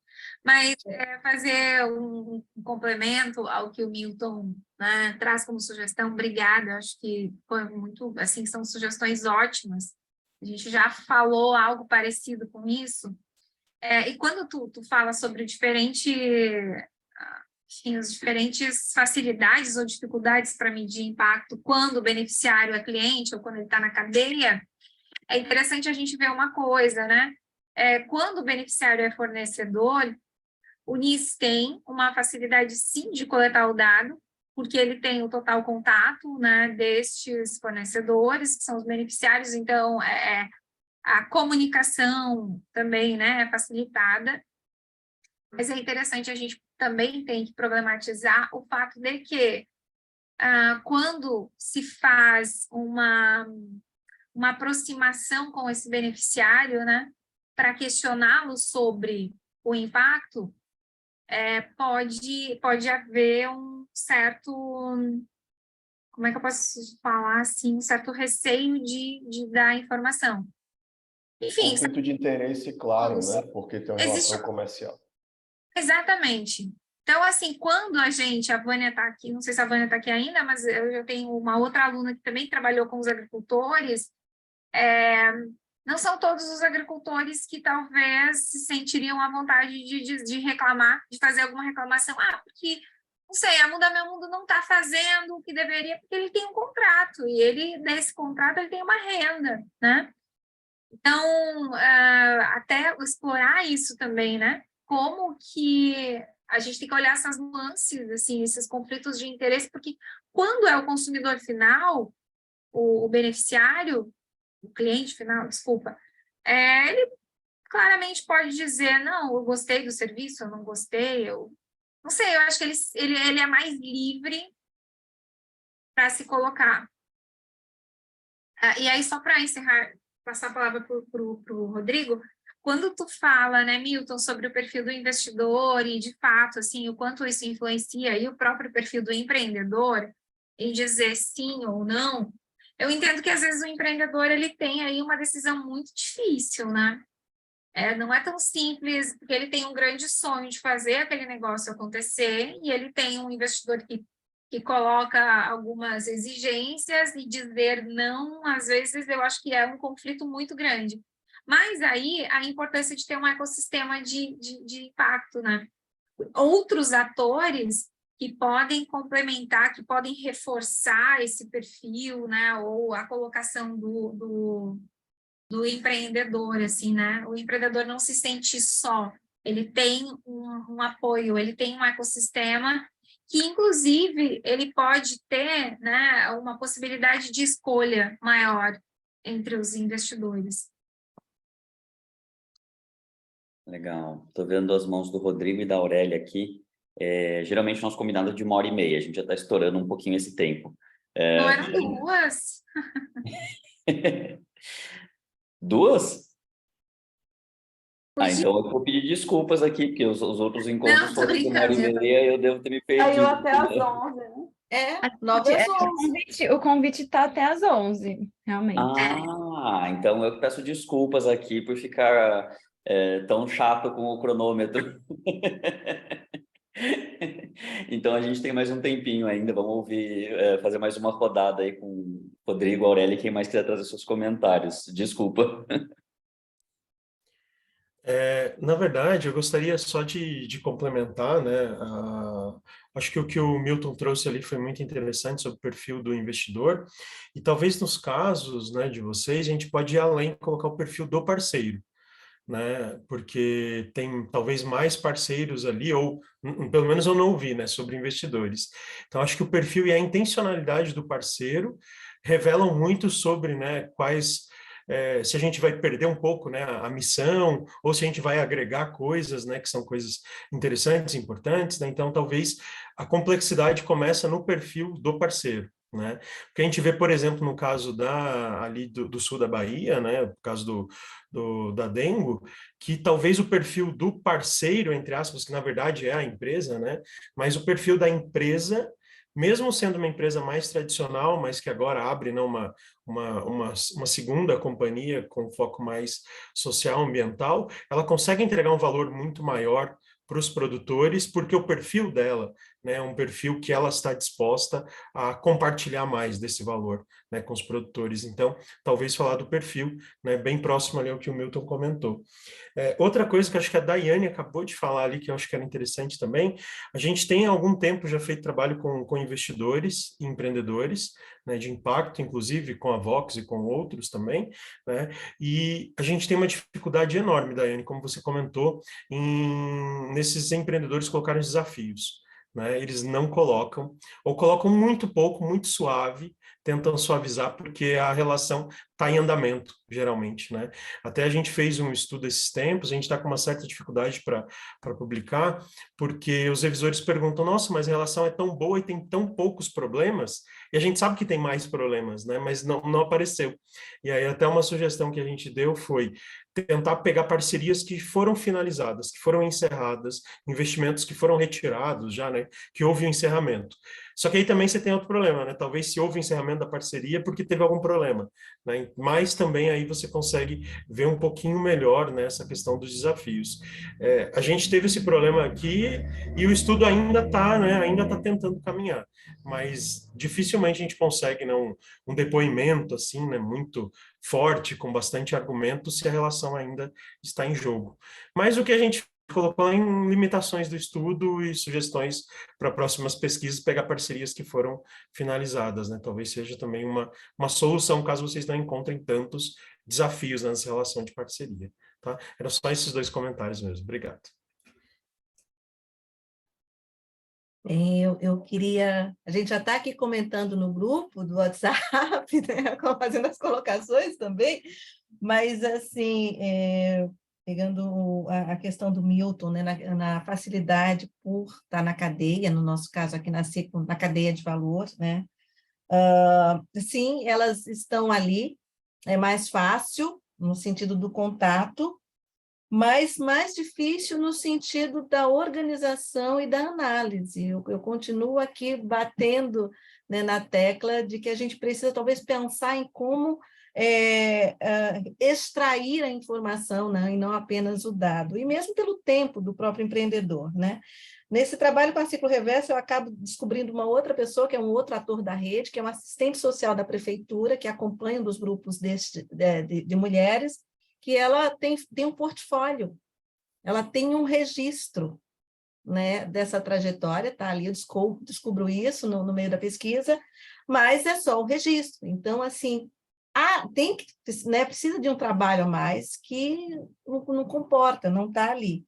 Mas fazer um complemento ao que o Milton, né, traz como sugestão, obrigada, acho que foi muito, assim, são sugestões ótimas. A gente já falou algo parecido com isso. E quando tu fala sobre as diferentes facilidades ou dificuldades para medir impacto quando o beneficiário é cliente ou quando ele está na cadeia, é interessante a gente ver uma coisa, né? Quando o beneficiário é fornecedor, o NIS tem uma facilidade, sim, de coletar o dado, porque ele tem o total contato, né, destes fornecedores, que são os beneficiários, então a comunicação também, né, é facilitada. Mas é interessante, a gente também tem que problematizar o fato de que quando se faz uma aproximação com esse beneficiário, né, para questioná-lo sobre o impacto, pode haver um certo, como é que eu posso falar assim, um certo receio de dar informação. Enfim, conflito de interesse, claro, né? Porque tem uma relação comercial. Exatamente. Então, assim, quando a Vânia está aqui, não sei se a Vânia está aqui ainda, mas eu tenho uma outra aluna que também trabalhou com os agricultores, não são todos os agricultores que talvez se sentiriam à vontade de reclamar, de fazer alguma reclamação. Porque, não sei, a Muda Meu Mundo não está fazendo o que deveria, porque ele tem um contrato, e ele, nesse contrato, ele tem uma renda, né? Então, até explorar isso também, né? Como que a gente tem que olhar essas nuances, assim, esses conflitos de interesse, porque quando é o consumidor final, o beneficiário, o cliente final, desculpa, ele claramente pode dizer, não, eu gostei do serviço, eu não gostei, eu não sei, eu acho que ele é mais livre para se colocar. E aí, só para encerrar, passar a palavra para o Rodrigo, quando tu fala, né, Milton, sobre o perfil do investidor e, de fato, assim, o quanto isso influencia e o próprio perfil do empreendedor em dizer sim ou não, eu entendo que, às vezes, o empreendedor ele tem aí uma decisão muito difícil, né? Não é tão simples, porque ele tem um grande sonho de fazer aquele negócio acontecer e ele tem um investidor que coloca algumas exigências e dizer não, às vezes, eu acho que é um conflito muito grande. Mas aí a importância de ter um ecossistema de impacto, né? Outros atores que podem complementar, que podem reforçar esse perfil, né? Ou a colocação do empreendedor, assim, né? O empreendedor não se sente só, ele tem um apoio, ele tem um ecossistema que, inclusive, ele pode ter, né, uma possibilidade de escolha maior entre os investidores. Legal. Estou vendo as mãos do Rodrigo e da Aurélia aqui. Geralmente, nosso combinado é de 1h30. A gente já está estourando um pouquinho esse tempo. Não eram duas? 2? Então eu vou pedir desculpas aqui, porque os outros encontros Não, tô foram de brincando. 1h30 eu devo ter me Saiu perdido. até às 11, né? 9 às 11. O convite está até às 11, realmente. Então eu peço desculpas aqui por ficar tão chato com o cronômetro. Então a gente tem mais um tempinho ainda, vamos ouvir, fazer mais uma rodada aí com o Rodrigo, Aurélia, quem mais quiser trazer seus comentários. Desculpa. Na verdade, eu gostaria só de complementar, né? Acho que o que o Milton trouxe ali foi muito interessante sobre o perfil do investidor, e talvez nos casos, né, de vocês, a gente pode ir além e colocar o perfil do parceiro, né? Porque tem talvez mais parceiros ali, ou pelo menos eu não ouvi, né, sobre investidores. Então, acho que o perfil e a intencionalidade do parceiro revelam muito sobre, né, se a gente vai perder um pouco, né, a missão, ou se a gente vai agregar coisas, né, que são coisas interessantes, importantes, né? Então, talvez a complexidade começa no perfil do parceiro, né? Porque a gente vê, por exemplo, no caso ali do sul da Bahia, né, no caso da Dengo, que talvez o perfil do parceiro, entre aspas, que na verdade é a empresa, né, mas o perfil da empresa, mesmo sendo uma empresa mais tradicional, mas que agora abre, né, uma segunda companhia com foco mais social, ambiental, ela consegue entregar um valor muito maior para os produtores, porque o perfil dela, né, é um perfil que ela está disposta a compartilhar mais desse valor, né, com os produtores. Então, talvez falar do perfil, né, bem próximo ali ao que o Milton comentou. Outra coisa que acho que a Daiane acabou de falar ali, que eu acho que era interessante também, a gente tem há algum tempo já feito trabalho com investidores e empreendedores, né, de impacto, inclusive com a Vox e com outros também, né, e a gente tem uma dificuldade enorme, Daiane, como você comentou, nesses empreendedores colocarem desafios. Né, eles não colocam, ou colocam muito pouco, muito suave, tentam suavizar, porque a relação está em andamento, geralmente, né? Até a gente fez um estudo esses tempos, a gente está com uma certa dificuldade para publicar, porque os revisores perguntam, nossa, mas a relação é tão boa e tem tão poucos problemas, e a gente sabe que tem mais problemas, né? Mas não apareceu. E aí até uma sugestão que a gente deu foi tentar pegar parcerias que foram finalizadas, que foram encerradas, investimentos que foram retirados já, né? Que houve um encerramento. Só que aí também você tem outro problema, né? Talvez se houve o encerramento da parceria porque teve algum problema, né? Mas também aí você consegue ver um pouquinho melhor, né, essa questão dos desafios. A gente teve esse problema aqui e o estudo ainda está, né? Ainda está tentando caminhar, mas dificilmente a gente consegue, né, um depoimento assim, né? Muito forte, com bastante argumento, se a relação ainda está em jogo. Mas o que a gente colocou em limitações do estudo e sugestões para próximas pesquisas, pegar parcerias que foram finalizadas, né? Talvez seja também uma solução, caso vocês não encontrem tantos desafios nessa relação de parceria, tá? Eram só esses 2 comentários mesmo. Obrigado. Eu queria... A gente já está aqui comentando no grupo do WhatsApp, né, fazendo as colocações também, mas, assim, pegando a questão do Milton, né, na facilidade por estar na cadeia, no nosso caso aqui na cadeia de valor, né? Sim, elas estão ali, é mais fácil no sentido do contato, mas mais difícil no sentido da organização e da análise. Eu continuo aqui batendo, né, na tecla de que a gente precisa talvez pensar em como extrair a informação, né, e não apenas o dado, e mesmo pelo tempo do próprio empreendedor, né? Nesse trabalho com a Ciclo Reverso, eu acabo descobrindo uma outra pessoa, que é um outro ator da rede, que é um assistente social da prefeitura, que acompanha um dos grupos de mulheres, que ela tem um portfólio, ela tem um registro, né, dessa trajetória, está ali, eu descubro isso no meio da pesquisa, mas é só o registro. Então, assim, né, precisa de um trabalho a mais que não comporta, não está ali.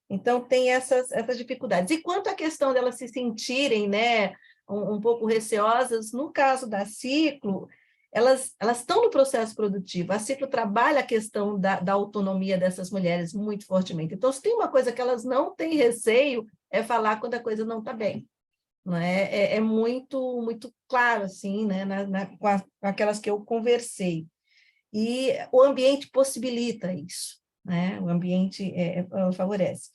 Então, tem essas dificuldades. E quanto à questão delas se sentirem, né, um pouco receosas, no caso da Ciclo, elas estão no processo produtivo. A Ciclo trabalha a questão da autonomia dessas mulheres muito fortemente. Então, se tem uma coisa que elas não têm receio, é falar quando a coisa não está bem. Não é? É muito, muito claro, assim, né, com aquelas que eu conversei. E o ambiente possibilita isso, né? O ambiente favorece.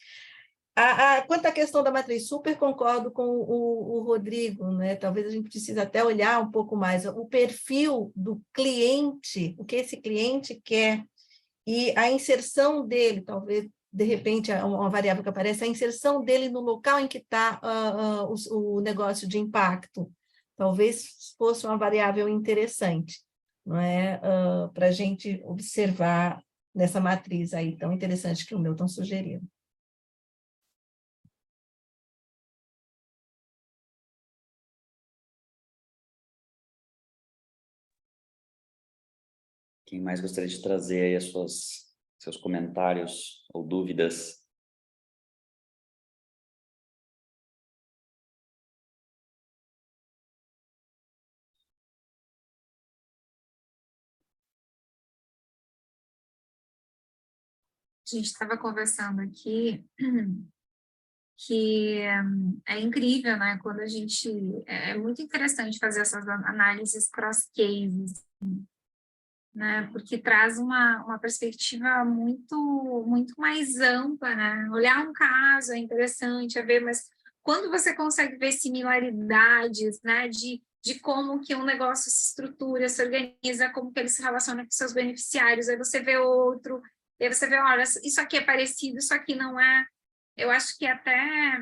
Quanto à questão da matriz, super concordo com o Rodrigo, né? Talvez a gente precise até olhar um pouco mais o perfil do cliente, o que esse cliente quer, e a inserção dele, talvez, de repente, uma variável que aparece, a inserção dele no local em que está o negócio de impacto, talvez fosse uma variável interessante, não é? Para a gente observar nessa matriz aí tão interessante que o Milton sugeriu. Quem mais gostaria de trazer aí seus comentários ou dúvidas? A gente estava conversando aqui que é incrível, né? Quando a gente... É muito interessante fazer essas análises cross-cases, né? Porque traz uma perspectiva muito mais ampla, né? Olhar um caso é interessante, é ver, mas quando você consegue ver similaridades, né? De como que um negócio se estrutura, se organiza, como que ele se relaciona com seus beneficiários, aí você vê outro, aí você vê, olha, isso aqui é parecido, isso aqui não é. Eu acho que até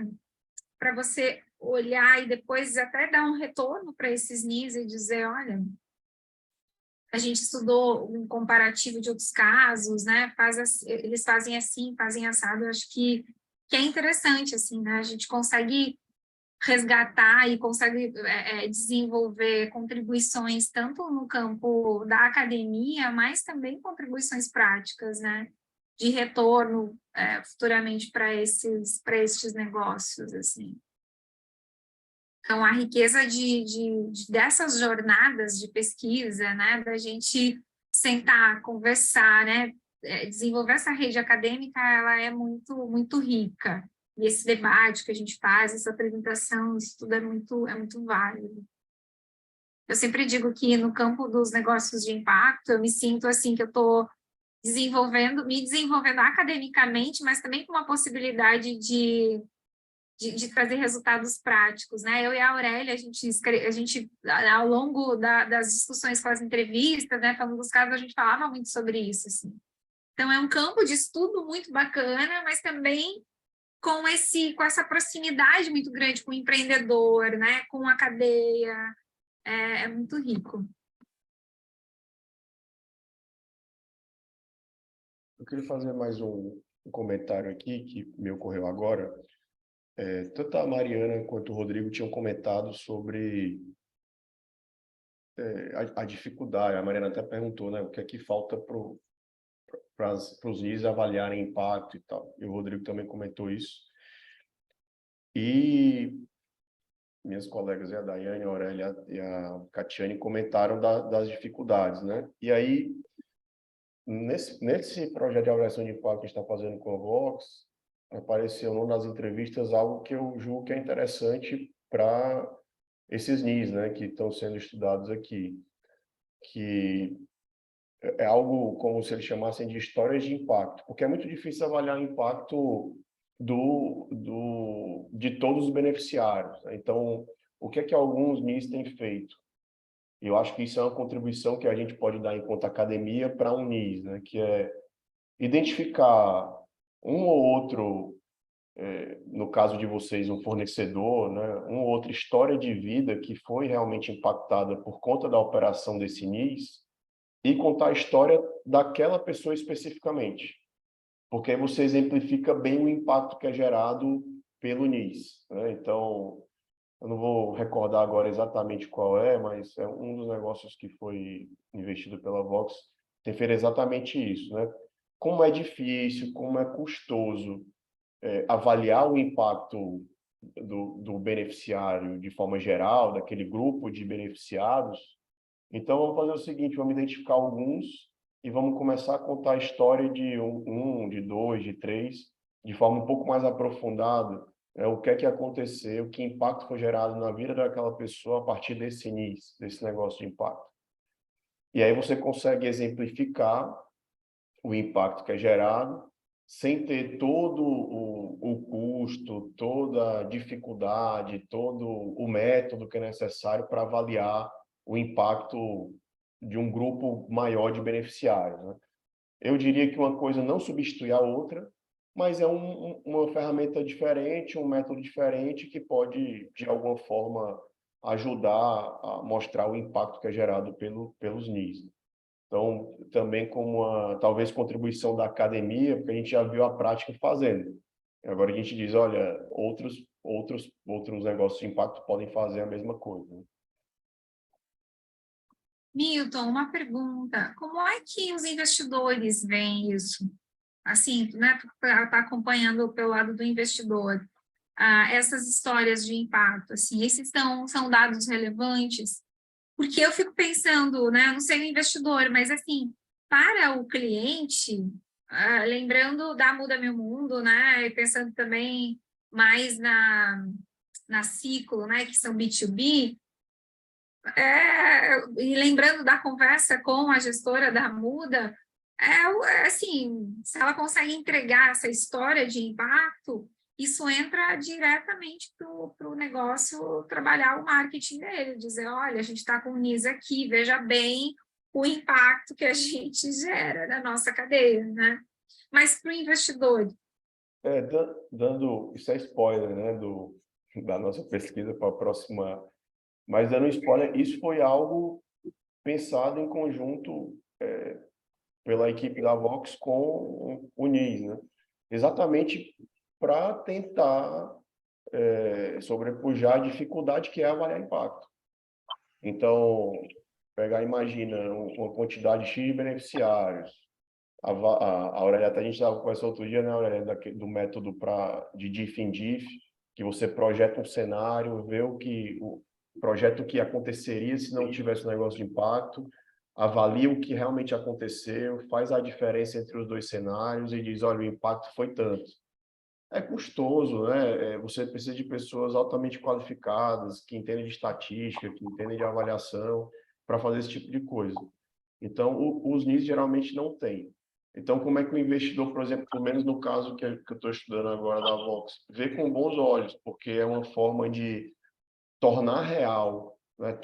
para você olhar e depois até dar um retorno para esses NIS e dizer, olha, a gente estudou um comparativo de outros casos, né? Eles fazem assim, fazem assado. Eu acho que é interessante, assim, né? A gente consegue resgatar e consegue desenvolver contribuições tanto no campo da academia, mas também contribuições práticas, né? De retorno futuramente para estes negócios, assim. Então, a riqueza dessas jornadas de pesquisa, né, da gente sentar, conversar, né, desenvolver essa rede acadêmica, ela é muito rica. E esse debate que a gente faz, essa apresentação, isso tudo é muito válido. Eu sempre digo que no campo dos negócios de impacto, eu me sinto assim que eu estou me desenvolvendo academicamente, mas também com uma possibilidade de trazer resultados práticos, né? Eu e a Aurélia, a gente ao longo das discussões com as entrevistas, né, falando dos casos, a gente falava muito sobre isso, assim. Então, é um campo de estudo muito bacana, mas também com essa proximidade muito grande com o empreendedor, né, com a cadeia, é muito rico. Eu queria fazer mais um comentário aqui que me ocorreu agora. Tanto a Mariana quanto o Rodrigo tinham comentado sobre a dificuldade. A Mariana até perguntou, né, o que é que falta para os NIS avaliarem impacto e tal. E o Rodrigo também comentou isso. E minhas colegas, a Daiane, a Aurélia e a Catiane, comentaram das dificuldades, né? E aí, nesse projeto de avaliação de impacto que a gente está fazendo com a Vox, apareceu numa das entrevistas algo que eu julgo que é interessante para esses NIS, né, que estão sendo estudados aqui, que é algo como se eles chamassem de histórias de impacto, porque é muito difícil avaliar o impacto de todos os beneficiários, né? Então, o que é que alguns NIS têm feito? Eu acho que isso é uma contribuição que a gente pode dar enquanto academia para um NIS, né, que é identificar um ou outro, no caso de vocês, um fornecedor, né, uma ou outra história de vida que foi realmente impactada por conta da operação desse NIS e contar a história daquela pessoa especificamente, porque aí você exemplifica bem o impacto que é gerado pelo NIS, né? Então, eu não vou recordar agora exatamente qual mas é um dos negócios que foi investido pela Vox, tem feito exatamente isso, né? Como é difícil, como é custoso avaliar o impacto do beneficiário de forma geral, daquele grupo de beneficiados. Então, vamos fazer o seguinte, vamos identificar alguns e vamos começar a contar a história de de dois, de três, de forma um pouco mais aprofundada, o que é que aconteceu, que impacto foi gerado na vida daquela pessoa a partir desse início, desse negócio de impacto. E aí você consegue exemplificar o impacto que é gerado, sem ter todo o custo, toda a dificuldade, todo o método que é necessário para avaliar o impacto de um grupo maior de beneficiários, né? Eu diria que uma coisa não substitui a outra, mas é uma ferramenta diferente, um método diferente que pode, de alguma forma, ajudar a mostrar o impacto que é gerado pelos NIS. Então, também como talvez contribuição da academia, porque a gente já viu a prática fazendo. Agora a gente diz, olha, outros negócios de impacto podem fazer a mesma coisa, né? Milton, uma pergunta. Como é que os investidores veem isso? Assim, né, tu tá acompanhando pelo lado do investidor. Essas histórias de impacto, assim, esses são dados relevantes? Porque eu fico pensando, né, eu não sei o investidor, mas assim, para o cliente, lembrando da Muda Meu Mundo, né, e pensando também mais na Ciclo, né, que são B2B, e lembrando da conversa com a gestora da Muda, assim, se ela consegue entregar essa história de impacto, isso entra diretamente para o negócio trabalhar o marketing dele, dizer, olha, a gente está com o NIS aqui, veja bem o impacto que a gente gera na nossa cadeia, né? Mas para o investidor... Isso é spoiler, né, da nossa pesquisa para a próxima, mas dando spoiler, isso foi algo pensado em conjunto pela equipe da Vox com o NIS, né? Exatamente para tentar sobrepujar a dificuldade que é avaliar impacto. Então, imagina uma quantidade X de beneficiários. A Aurélia, até a gente estava conversando outro dia, né, Aurélia, do método de DIF em DIF, que você projeta um cenário, vê o projeto que aconteceria se não tivesse um negócio de impacto, avalia o que realmente aconteceu, faz a diferença entre os dois cenários e diz, olha, o impacto foi tanto. É custoso, né? Você precisa de pessoas altamente qualificadas, que entendem de estatística, que entendem de avaliação, para fazer esse tipo de coisa. Então, os NIS geralmente não têm. Então, como é que o investidor, por exemplo, pelo menos no caso que eu estou estudando agora da Vox, vê com bons olhos, porque é uma forma de tornar real, né?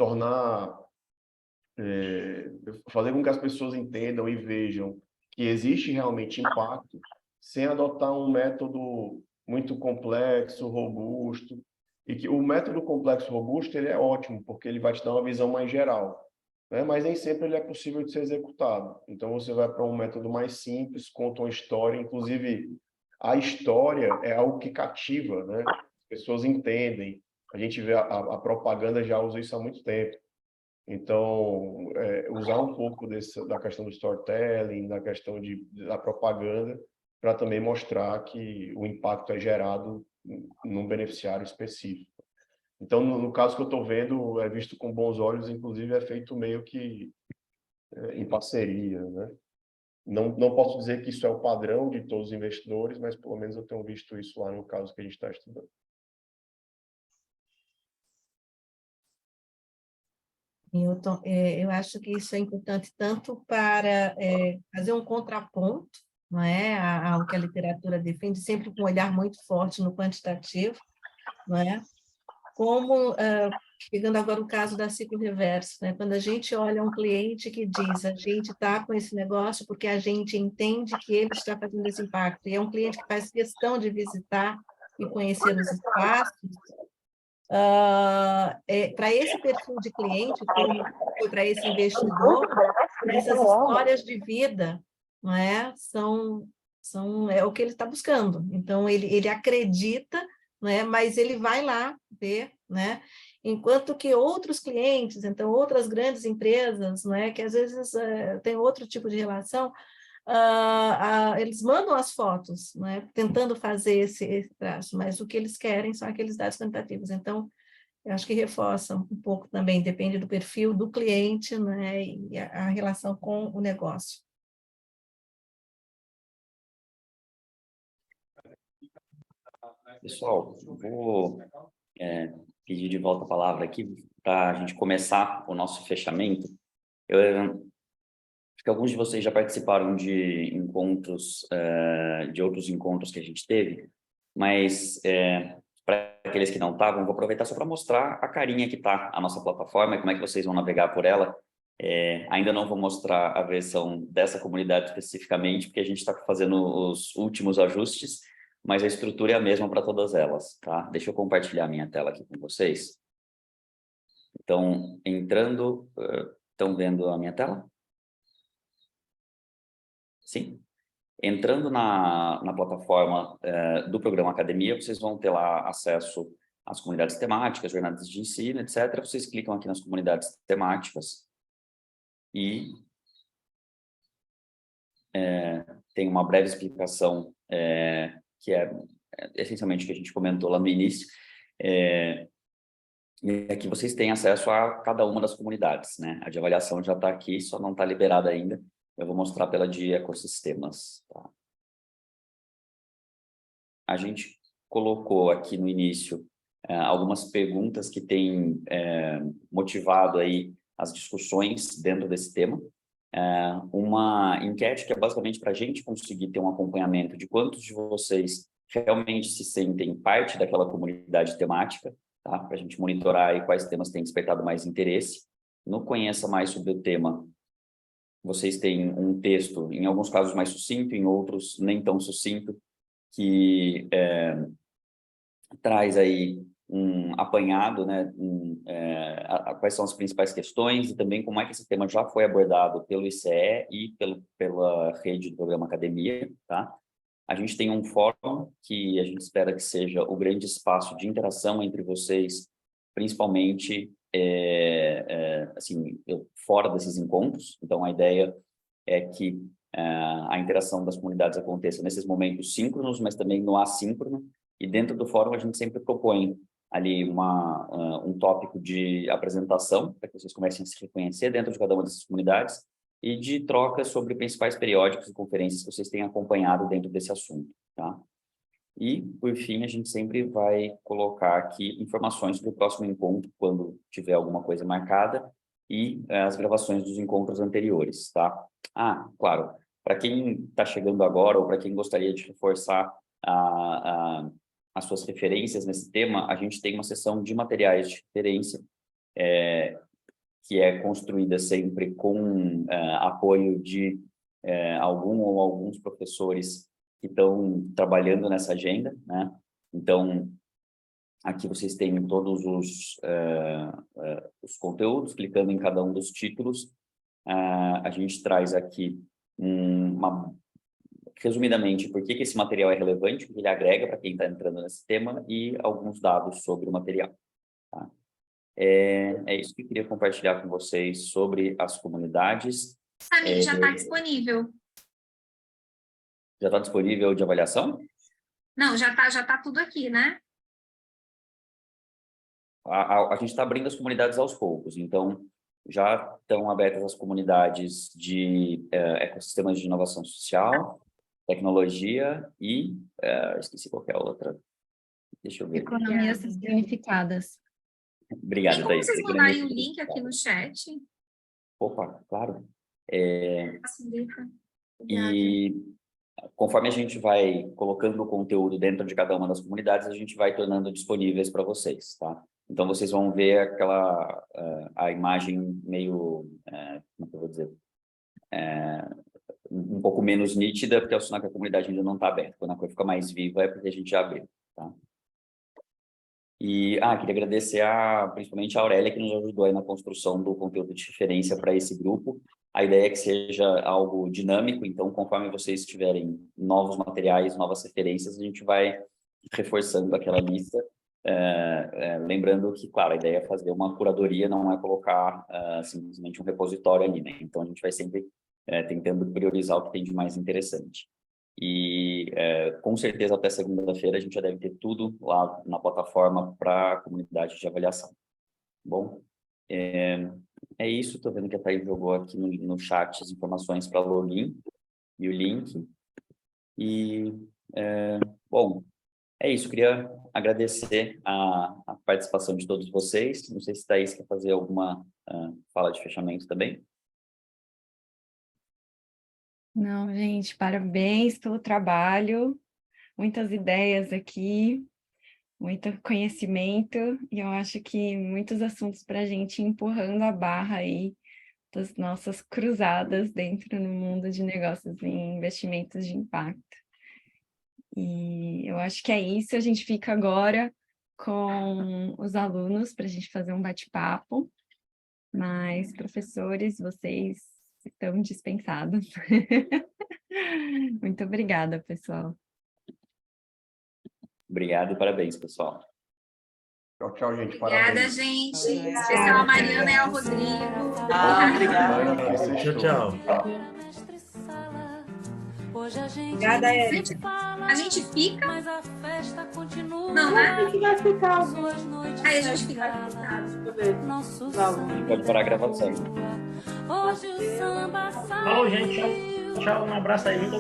Fazer com que as pessoas entendam e vejam que existe realmente impacto, sem adotar um método muito complexo, robusto, e que o método complexo, robusto, ele é ótimo, porque ele vai te dar uma visão mais geral, né? Mas nem sempre ele é possível de ser executado. Então, você vai para um método mais simples, conta uma história, inclusive a história é algo que cativa, né? As pessoas entendem, a gente vê a propaganda já usa isso há muito tempo. Então, usar um pouco da questão do storytelling, da questão da propaganda, para também mostrar que o impacto é gerado num beneficiário específico. Então, no caso que eu estou vendo, é visto com bons olhos, inclusive é feito meio que em parceria, né? Não posso dizer que isso é o padrão de todos os investidores, mas pelo menos eu tenho visto isso lá no caso que a gente está estudando. Milton, eu acho que isso é importante tanto para fazer um contraponto, não é, ao que a literatura defende, sempre com um olhar muito forte no quantitativo, não é? Como, pegando agora o caso da Ciclo Reverso, né? Quando a gente olha um cliente que diz, a gente está com esse negócio porque a gente entende que ele está fazendo esse impacto, e é um cliente que faz questão de visitar e conhecer os espaços, para esse perfil de cliente, como foi para esse investidor, essas histórias de vida, não é? É o que ele está buscando. Então, ele acredita, não é? Mas ele vai lá ver, né? Enquanto que outros clientes, então outras grandes empresas, não é? Que às vezes tem outro tipo de relação, eles mandam as fotos, né, tentando fazer esse traço, mas o que eles querem são aqueles dados quantitativos. Então, eu acho que reforça um pouco também, depende do perfil do cliente, né, e a relação com o negócio. Pessoal, vou pedir de volta a palavra aqui para a gente começar o nosso fechamento. Acho que alguns de vocês já participaram de encontros, de outros encontros que a gente teve, mas para aqueles que não estavam, vou aproveitar só para mostrar a carinha que está a nossa plataforma e como é que vocês vão navegar por ela. Ainda não vou mostrar a versão dessa comunidade especificamente, porque a gente está fazendo os últimos ajustes, mas a estrutura é a mesma para todas elas, tá? Deixa eu compartilhar minha tela aqui com vocês. Então, entrando, estão vendo a minha tela? Sim. Entrando na plataforma do programa Academia, vocês vão ter lá acesso às comunidades temáticas, jornadas de ensino, etc. Vocês clicam aqui nas comunidades temáticas e tem uma breve explicação que é essencialmente o que a gente comentou lá no início. E aqui vocês têm acesso a cada uma das comunidades, né? A de avaliação já está aqui, só não está liberada ainda. Eu vou mostrar pela de ecossistemas. Tá? A gente colocou aqui no início algumas perguntas que têm motivado aí as discussões dentro desse tema. Uma enquete que é basicamente para a gente conseguir ter um acompanhamento de quantos de vocês realmente se sentem parte daquela comunidade temática, tá? Para a gente monitorar aí quais temas têm despertado mais interesse. No Conheça Mais sobre o tema, vocês têm um texto, em alguns casos mais sucinto, em outros nem tão sucinto, que traz aí um apanhado, né, quais são as principais questões e também como é que esse tema já foi abordado pelo ICE e pela rede do programa Academia, tá? A gente tem um fórum que a gente espera que seja o grande espaço de interação entre vocês, principalmente assim, fora desses encontros. Então, a ideia é que a interação das comunidades aconteça nesses momentos síncronos, mas também no assíncrono. E dentro do fórum, a gente sempre propõe ali um tópico de apresentação, para que vocês comecem a se reconhecer dentro de cada uma dessas comunidades, e de troca sobre principais periódicos e conferências que vocês têm acompanhado dentro desse assunto, tá? E, por fim, a gente sempre vai colocar aqui informações sobre o próximo encontro, quando tiver alguma coisa marcada, e as gravações dos encontros anteriores, tá? Ah, claro, para quem está chegando agora, ou para quem gostaria de reforçar as suas referências nesse tema, a gente tem uma seção de materiais de referência, que é construída sempre com apoio de algum ou alguns professores que estão trabalhando nessa agenda, né? Então, aqui vocês têm todos os conteúdos, clicando em cada um dos títulos. A gente traz aqui resumidamente, por que esse material é relevante, o que ele agrega para quem está entrando nesse tema e alguns dados sobre o material. Tá? É isso que eu queria compartilhar com vocês sobre as comunidades. Samir, já está disponível. Já está disponível de avaliação? Não, já tá tudo aqui, né? A gente está abrindo as comunidades aos poucos, então já estão abertas as comunidades de ecossistemas de inovação social, tecnologia e esqueci qual que é a outra. Deixa eu ver. Economias significadas. Obrigado, Tem como vocês mandarem o link aqui no chat? Opa, claro. Facilita. E conforme a gente vai colocando o conteúdo dentro de cada uma das comunidades, a gente vai tornando disponíveis para vocês, tá? Então, vocês vão ver a imagem meio, como que eu vou dizer, um pouco menos nítida, porque é o sinal que a comunidade ainda não está aberta. Quando a coisa fica mais viva, é porque a gente já abriu, tá? E, queria agradecer principalmente a Aurélia, que nos ajudou aí na construção do conteúdo de referência para esse grupo. A ideia é que seja algo dinâmico, então, conforme vocês tiverem novos materiais, novas referências, a gente vai reforçando aquela lista. Lembrando que, claro, a ideia é fazer uma curadoria, não é colocar simplesmente um repositório ali, né? Então, a gente vai sempre tentando priorizar o que tem de mais interessante. E com certeza até segunda-feira a gente já deve ter tudo lá na plataforma para a comunidade de avaliação. Bom, é isso. Estou vendo que a Thaís jogou aqui no chat as informações para login e o link. E, bom, é isso. Queria agradecer a participação de todos vocês. Não sei se a Thaís quer fazer alguma fala de fechamento também. Não, gente, parabéns pelo trabalho, muitas ideias aqui, muito conhecimento, e eu acho que muitos assuntos para a gente empurrando a barra aí das nossas cruzadas dentro do mundo de negócios e investimentos de impacto. E eu acho que é isso, a gente fica agora com os alunos para a gente fazer um bate-papo, mas professores, vocês estão dispensados. Muito obrigada, pessoal. Obrigado e parabéns, pessoal. Tchau, tchau, gente. Obrigada, Parabéns. gente. Parabéns. Especial a Mariana e ao Rodrigo. Obrigada. Tchau, tchau. Obrigada, Érica. A gente fica? Mas a festa continua. Não, né? A gente vai ficar. Suas noites Aí a gente fica. Deixa eu ver. nosso Os alunos. Pode parar a gravação. Hoje o samba sai. Falou, gente. Tchau. Tchau. Um abraço aí. Muito